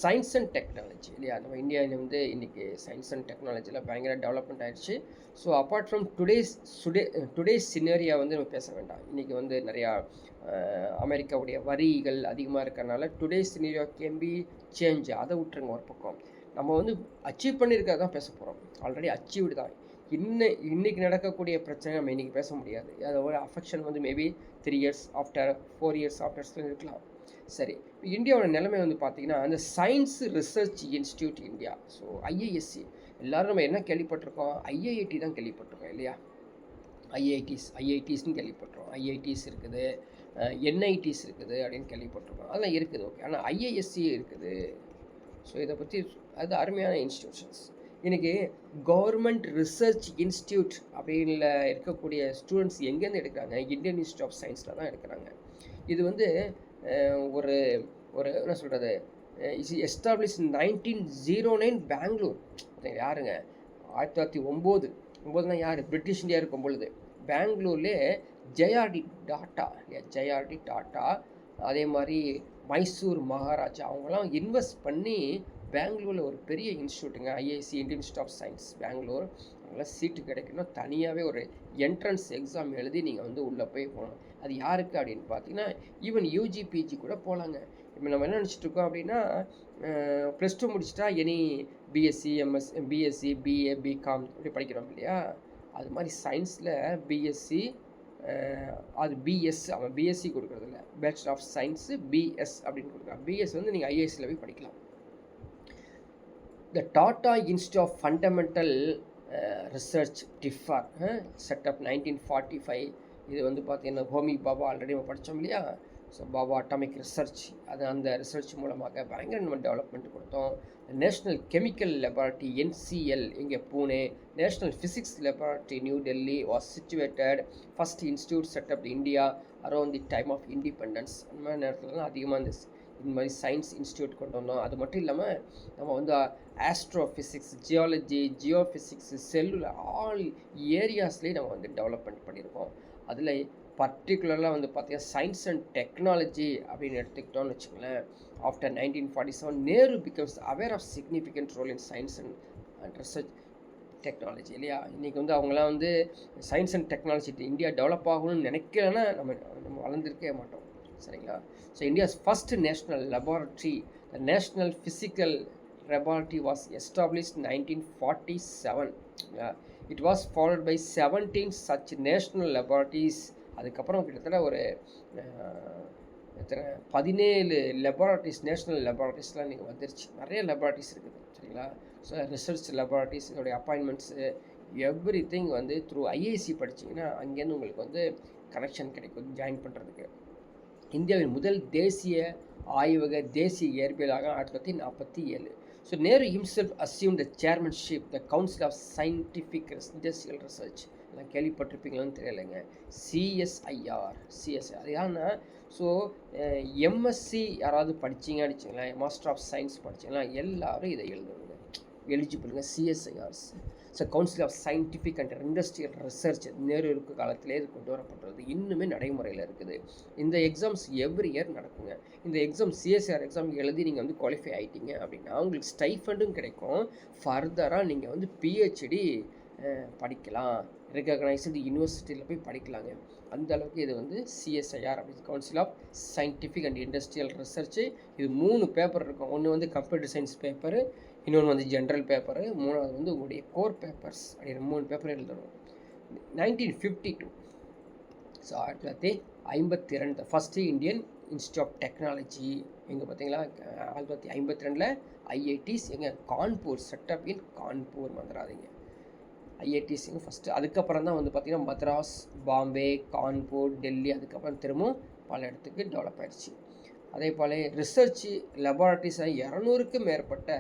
சயின்ஸ் அண்ட் டெக்னாலஜி இல்லையா, நம்ம இந்தியாவில் வந்து இன்றைக்கி சயின்ஸ் அண்ட் டெக்னாலஜியில் பயங்கர டெவலப்மெண்ட் ஆகிடுச்சு. ஸோ அப்பார்ட் ஃப்ரம் டுடேஸ் சினேரியா வந்து நம்ம பேச வேண்டாம். இன்றைக்கி வந்து நிறையா அமெரிக்காவுடைய வரிகள் அதிகமாக இருக்கிறனால டுடேஸ் சினேரியா கேன் பி சேஞ்ச், அதை விட்டுருங்க ஒரு பக்கம். நம்ம வந்து அச்சீவ் பண்ணியிருக்கிறத தான் பேச போகிறோம். ஆல்ரெடி அச்சீவ்டு தான். இன்றைக்கி நடக்கக்கூடிய பிரச்சனை நம்ம இன்றைக்கி பேச முடியாது. அதோட அஃபெக்ஷன் வந்து maybe 3 years after 4 years after இருக்கலாம். சரி, இந்தியாவோட நிலைமை வந்து பார்த்திங்கன்னா, அந்த science research institute India, so IISc, எல்லோரும் நம்ம என்ன கேள்விப்பட்டிருக்கோம், ஐஐடி தான் கேள்விப்பட்டிருக்கோம் இல்லையா. ஐஐடிஸ்ன்னு கேள்விப்பட்டிருக்கோம். ஐஐடிஸ் இருக்குது, என்ஐடிஸ் இருக்குது அப்படின்னு கேள்விப்பட்டிருக்கோம். அதெல்லாம் இருக்குது, ஓகே. ஆனால் ஐஐஎஸ்சி இருக்குது. ஸோ இதை பற்றி அது அருமையான இன்ஸ்டியூஷன்ஸ். இன்றைக்கி கவர்மெண்ட் ரிசர்ச் இன்ஸ்டியூட் அப்படின்ல இருக்கக்கூடிய ஸ்டூடெண்ட்ஸ் எங்கேருந்து எடுக்கிறாங்க, இந்தியன் இன்ஸ்டியூட் ஆஃப் சயின்ஸில் தான் எடுக்கிறாங்க. இது வந்து ஒரு என்ன சொல்கிறது, இஸ் எஸ்டாப்ளிஷ் 1909 பெங்களூர். யாருங்க 1909 யார் பிரிட்டிஷ் இந்தியா இருக்கும் பொழுது பெங்களூர்லேயே ஜேஆர்டி டாட்டா அதே மாதிரி மைசூர் மகாராஜா அவங்களாம் இன்வெஸ்ட் பண்ணி பெங்களூரில் ஒரு பெரிய இன்ஸ்டியூட்டுங்க IISc Indian institute of Science Bangalore. அவங்களாம் சீட்டு கிடைக்கணும் தனியாகவே ஒரு என்ட்ரன்ஸ் எக்ஸாம் எழுதி நீங்கள் வந்து உள்ளே போய் போகணும். அது யாருக்கு அப்படின்னு பார்த்தீங்கன்னா ஈவன் யூஜி பிஜி கூட போகலாங்க. இப்போ நம்ம என்ன நினச்சிட்ருக்கோம் அப்படின்னா +2 முடிச்சுட்டா எனி பிஎஸ்சி பிஏ பிகாம் இப்படி படிக்கிறோம் இல்லையா. அது மாதிரி சயின்ஸில் பிஎஸ்சி அது பிஎஸ் அவன் பிஎஸ்சி கொடுக்குறதில்ல, பேச்சுலர் ஆஃப் சயின்ஸு பிஎஸ் அப்படின்னு கொடுக்குறான். பிஎஸ் வந்து நீங்கள் ஐஏஎஸில் போய் படிக்கலாம். The Tata Institute of Fundamental Research TIFR set up 1945. இது வந்து பார்த்தீங்கன்னா ஹோமி பாபா ஆல்ரெடி நம்ம படித்தோம் இல்லையா. ஸோ பாபா அட்டாமிக் ரிசர்ச் அது அந்த ரிசர்ச் மூலமாக பயங்கர நம்ம டெவலப்மெண்ட் கொடுத்தோம். நேஷ்னல் கெமிக்கல் லெபார்ட்டரி NCL இங்கே Pune, national physics laboratory new Delhi was situated. First institute set up India around the time of independence. அந்த மாதிரி நேரத்தில் தான் அதிகமாக இந்த மாதிரி சயின்ஸ் இன்ஸ்டியூட் கொண்டு வந்தோம். அது மட்டும் இல்லாமல் நம்ம வந்து ஆஸ்ட்ரோஃபிசிக்ஸ், ஜியாலஜி, ஜியோஃபிசிக்ஸ், செல்லுலர் ஆல் ஏரியாஸ்லேயும் நம்ம வந்து டெவலப்மெண்ட் பண்ணியிருக்கோம். அதில் பர்டிகுலராக வந்து பார்த்தீங்கன்னா சயின்ஸ் அண்ட் டெக்னாலஜி அப்படின்னு எடுத்துக்கிட்டோன்னு வச்சுங்களேன். After 1947 Nehru becomes aware of significant role in science and research technology இல்லையா. இன்றைக்கி வந்து அவங்களாம் வந்து science and technology India develop ஆகணும்னு நினைக்கலன்னா நம்ம வளர்ந்துருக்கே மாட்டோம் சரிங்களா. So India's first national laboratory the national physical laboratory was established 1947. It was followed by 17 such national laboratories. அதுக்கப்புறம் கிட்டத்தட்ட ஒரு 17 லெபார்ட்டரிஸ் நேஷ்னல் லெபார்ட்டரிஸ்லாம் நீங்கள் வந்துருச்சு. நிறைய லெபார்ட்டரிஸ் இருக்குது சரிங்களா. ஸோ ரிசர்ச் லெபார்ட்டரிஸ் இதோடைய அப்பாயின்மெண்ட்ஸு எவ்ரி திங் வந்து த்ரூ ஐஐசி படிச்சிங்கன்னா அங்கேருந்து உங்களுக்கு வந்து கனெக்ஷன் கிடைக்கும் ஜாயின் பண்ணுறதுக்கு. இந்தியாவின் முதல் தேசிய ஆய்வக தேசிய இயற்பியலாக 1947. So Nehru himself assumed the chairmanship the council of scientific industrial research. எல்லாம் கேள்விப்பட்டிருப்பீங்களான்னு தெரியலைங்க. சிஎஸ்ஐஆர் அது யாருன்னா ஸோ எம்எஸ்சி யாராவது படிச்சிங்கன்னு வச்சுங்களேன், மாஸ்டர் ஆஃப் சயின்ஸ் படிச்சிங்கன்னா எல்லாரும் இதை எழுதுவாங்க எலிஜிபிளுங்க. CSIRs so Council of scientific and Industrial Research Nehru இருக்க காலத்திலே இது கொண்டு வரப்படுறது இன்னுமே நடைமுறையில் இருக்குது. இந்த எக்ஸாம்ஸ் எவ்ரி இயர் நடக்குங்க. இந்த எக்ஸாம் சிஎஸ்ஆர் எக்ஸாம் எழுதி நீங்கள் வந்து குவாலிஃபை ஆகிட்டீங்க அப்படின்னா உங்களுக்கு ஸ்டைஃபண்டும் கிடைக்கும். ஃபர்தராக நீங்கள் வந்து பிஹெச்டி படிக்கலாம், ரெகக்னைஸ்டு யூனிவர்சிட்டியில் போய் படிக்கலாங்க. அந்த அளவுக்கு இது வந்து சிஎஸ்ஐஆர் அப்படி council of scientific and industrial research. இது 3 பேப்பர் இருக்கும். ஒன்று வந்து கம்ப்யூட்டர் சயின்ஸ் பேப்பரு, இன்னொன்று வந்து ஜென்ரல் பேப்பரு, மூணாவது வந்து உங்களுடைய கோர் பேப்பர்ஸ் அப்படின்னு 3 பேப்பர் எழுதணும். 1952 so 1952 first Indian institute of technology எங்கே பார்த்தீங்களா 1952 ஐஐடிஸ் எங்கே கான்பூர் செட்டப் இன் கான்பூர் மந்திராதீங்க. ஐஐடிஸ் எங்கே ஃபஸ்ட்டு. அதுக்கப்புறம் தான் வந்து பார்த்திங்கன்னா மദ്രാஸ், பாம்பே, கான்பூர், டெல்லி, அதுக்கப்புறம் திரும்பவும் பல இடத்துக்கு டெவலப் ஆகிடுச்சு. அதே போல் ரிசர்ச் லெபார்ட்டரிஸ் 200க்கும் மேற்பட்ட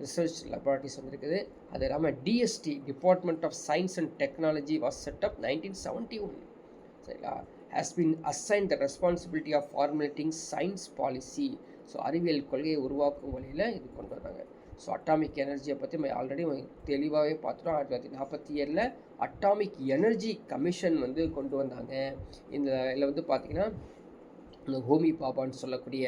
ரிசர்ச் லெபார்ட்டரிஸ் வந்துருக்குது. அது இல்லாமல் DST department of science and technology was set up 1971 சரிங்களா. Has been assign the responsibility of formulating science policy. So அறிவியல் கொள்கையை உருவாக்கும் வழியில் இது கொண்டு வந்தாங்க. ஸோ அட்டாமிக் எனர்ஜியை பற்றி நம்ம ஆல்ரெடி தெளிவாகவே பார்த்துட்டோம். 1947 அட்டாமிக் எனர்ஜி கமிஷன் வந்து கொண்டு வந்தாங்க. இதில் வந்து பார்த்திங்கன்னா இந்த ஹோமி பாபான்னு சொல்லக்கூடிய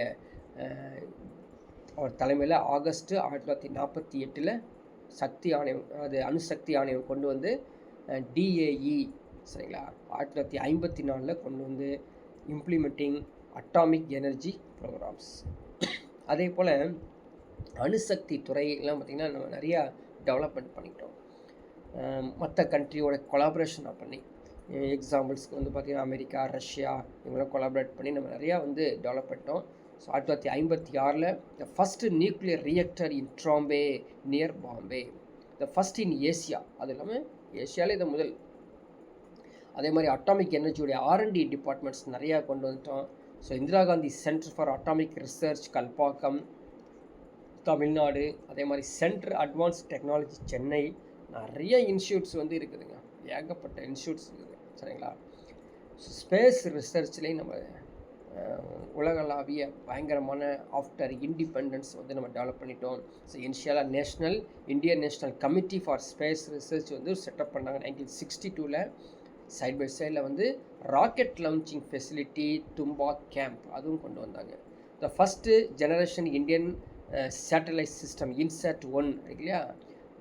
அவர் தலைமையில் ஆகஸ்ட் 1948 சக்தி ஆணையம் அது அணுசக்தி ஆணையம் கொண்டு வந்து டிஏஇ சரிங்களா 1954 கொண்டு வந்து இம்ப்ளிமெண்டிங் அட்டாமிக் எனர்ஜி ப்ரோக்ராம்ஸ். அதே போல் அணுசக்தி துறையெல்லாம் பார்த்திங்கன்னா நம்ம நிறையா டெவலப்மெண்ட் பண்ணிக்கிட்டோம். மற்ற கண்ட்ரியோட கொலாபரேஷன் பண்ணி எக்ஸாம்பிள்ஸ்க்கு வந்து பார்த்திங்கன்னா அமெரிக்கா, ரஷ்யா இவங்களாம் கொலாபரேட் பண்ணி நம்ம நிறையா வந்து டெவலப் பண்ணிட்டோம். So 1956 the first nuclear reactor in Trombay near Bombay, the first in Asia. அது இல்லாமல் ஏசியாவில் இதை முதல். அதே மாதிரி அட்டாமிக் எனர்ஜியோடைய R&D டிபார்ட்மெண்ட்ஸ் நிறையா கொண்டு வந்துட்டோம். So Indira Gandhi centre for atomic research Kalpakkam Tamil Nadu, அதே மாதிரி சென்டர் அட்வான்ஸ் டெக்னாலஜி சென்னை, நிறைய இன்ஸ்டியூட்ஸ் வந்து இருக்குதுங்க, ஏகப்பட்ட இன்ஸ்டியூட்ஸ் இருக்குது சரிங்களா. ஸ்பேஸ் ரிசர்ச்லேயும் நம்ம உலகளாவிய பயங்கரமான ஆஃப்டர் இண்டிபெண்டன்ஸ் வந்து நம்ம டெவலப் பண்ணிட்டோம். ஸோ இனிஷியலாக Indian national committee for space research வந்து செட்டப் பண்ணாங்க 1962. சைட் பை சைடில் வந்து rocket launching facility, Thumba camp அதுவும் கொண்டு வந்தாங்க. The first generation Indian satellite system INSAT-1 இருக்கு இல்லையா,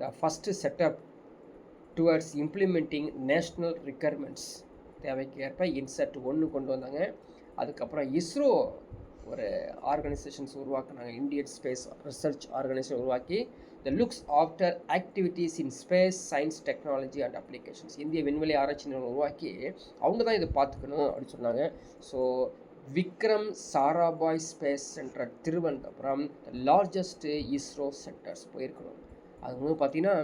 the first setup towards implementing national requirements, தேவைக்கு ஏற்ப INSAT-1 கொண்டு வந்தாங்க. அதுக்கப்புறம் இஸ்ரோ ஒரு ஆர்கனைசேஷன்ஸ் உருவாக்குனாங்க, இந்தியன் ஸ்பேஸ் ரிசர்ச் ஆர்கனைசேஷன் உருவாக்கி த looks after activities in space science technology and applications, இந்திய விண்வெளி ஆராய்ச்சி நிறுவனம் உருவாக்கி அவங்க தான் இதை பார்த்துக்கணும் அப்படின்னு சொன்னாங்க. So Vikram Sarabhai space centre Thiruvananthapuram largest ISRO centres போயிருக்கணும். அது வந்து பார்த்திங்கன்னா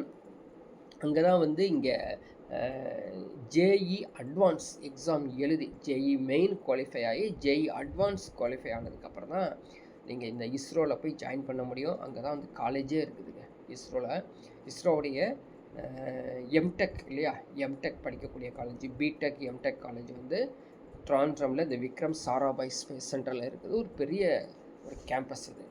அங்கே தான் வந்து இங்கே ஜேஇ அட்வான்ஸ் எக்ஸாம் எழுதி ஜேஇ மெயின் குவாலிஃபை ஆகி ஜேஇ அட்வான்ஸ் குவாலிஃபை ஆனதுக்கப்புறம் தான் நீங்கள் இந்த இஸ்ரோவில் போய் ஜாயின் பண்ண முடியும். அங்கே தான் வந்து காலேஜே இருக்குதுங்க இஸ்ரோவில். இஸ்ரோவுடைய எம்டெக் இல்லையா, எம்டெக் படிக்கக்கூடிய காலேஜ், பிடெக் எம்டெக் காலேஜ் வந்து ட்ராண்ட்ரமில் இந்த விக்ரம் சாராபாய் ஸ்பேஸ் சென்டரில் இருக்குது. ஒரு பெரிய ஒரு கேம்பஸ் இது.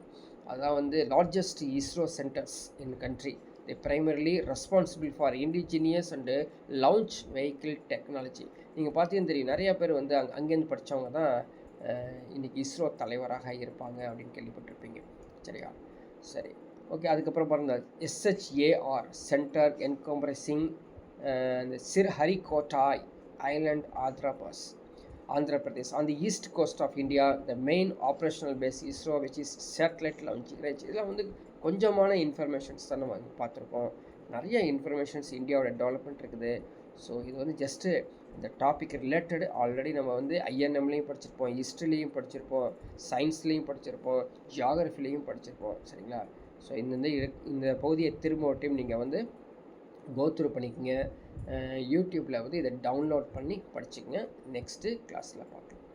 அதான் வந்து largest ISRO centres in country. they primarily responsible for indigenous and launch vehicle technology. நீங்கள் பார்த்தீங்கன்னு தெரியும், நிறையா பேர் வந்து அங்கேருந்து படித்தவங்க தான் இன்றைக்கி இஸ்ரோ தலைவராக இருப்பாங்க அப்படின்னு கேள்விப்பட்டிருப்பீங்க. சரியா, சரி, ஓகே. அதுக்கப்புறம் பாருங்கள், SHAR சென்டர் என்கம்பரசிங் இந்த சிர்ஹரிகோட்டாய் island Andhra Pradesh on the east coast of India. The main operational base ISRO which is satellite launching. இதெல்லாம் வந்து கொஞ்சமான இன்ஃபர்மேஷன்ஸ் தான் நம்ம பார்த்துருக்கோம். நிறைய இன்ஃபர்மேஷன்ஸ் இந்தியாவோட டெவலப்மெண்ட் இருக்குது. ஸோ இது வந்து ஜஸ்ட்டு இந்த டாபிக் ரிலேட்டடு ஆல்ரெடி நம்ம வந்து INM-லையும் படிச்சிருப்போம், ஹிஸ்ட்ரிலையும் படிச்சிருப்போம், சயின்ஸ்லேயும் படிச்சிருப்போம், ஜியாகிரஃபிலையும் படிச்சிருப்போம். சரிங்களா? ஸோ இந்த பகுதியை திரும்ப ஒரு டைம் நீங்கள் வந்து கோத்ரூ பண்ணிக்கோங்க. யூடியூப்பில் வந்து இதை டவுன்லோட் பண்ணி படிச்சுக்கங்க. நெக்ஸ்ட்டு கிளாஸில் பார்க்கலாம்.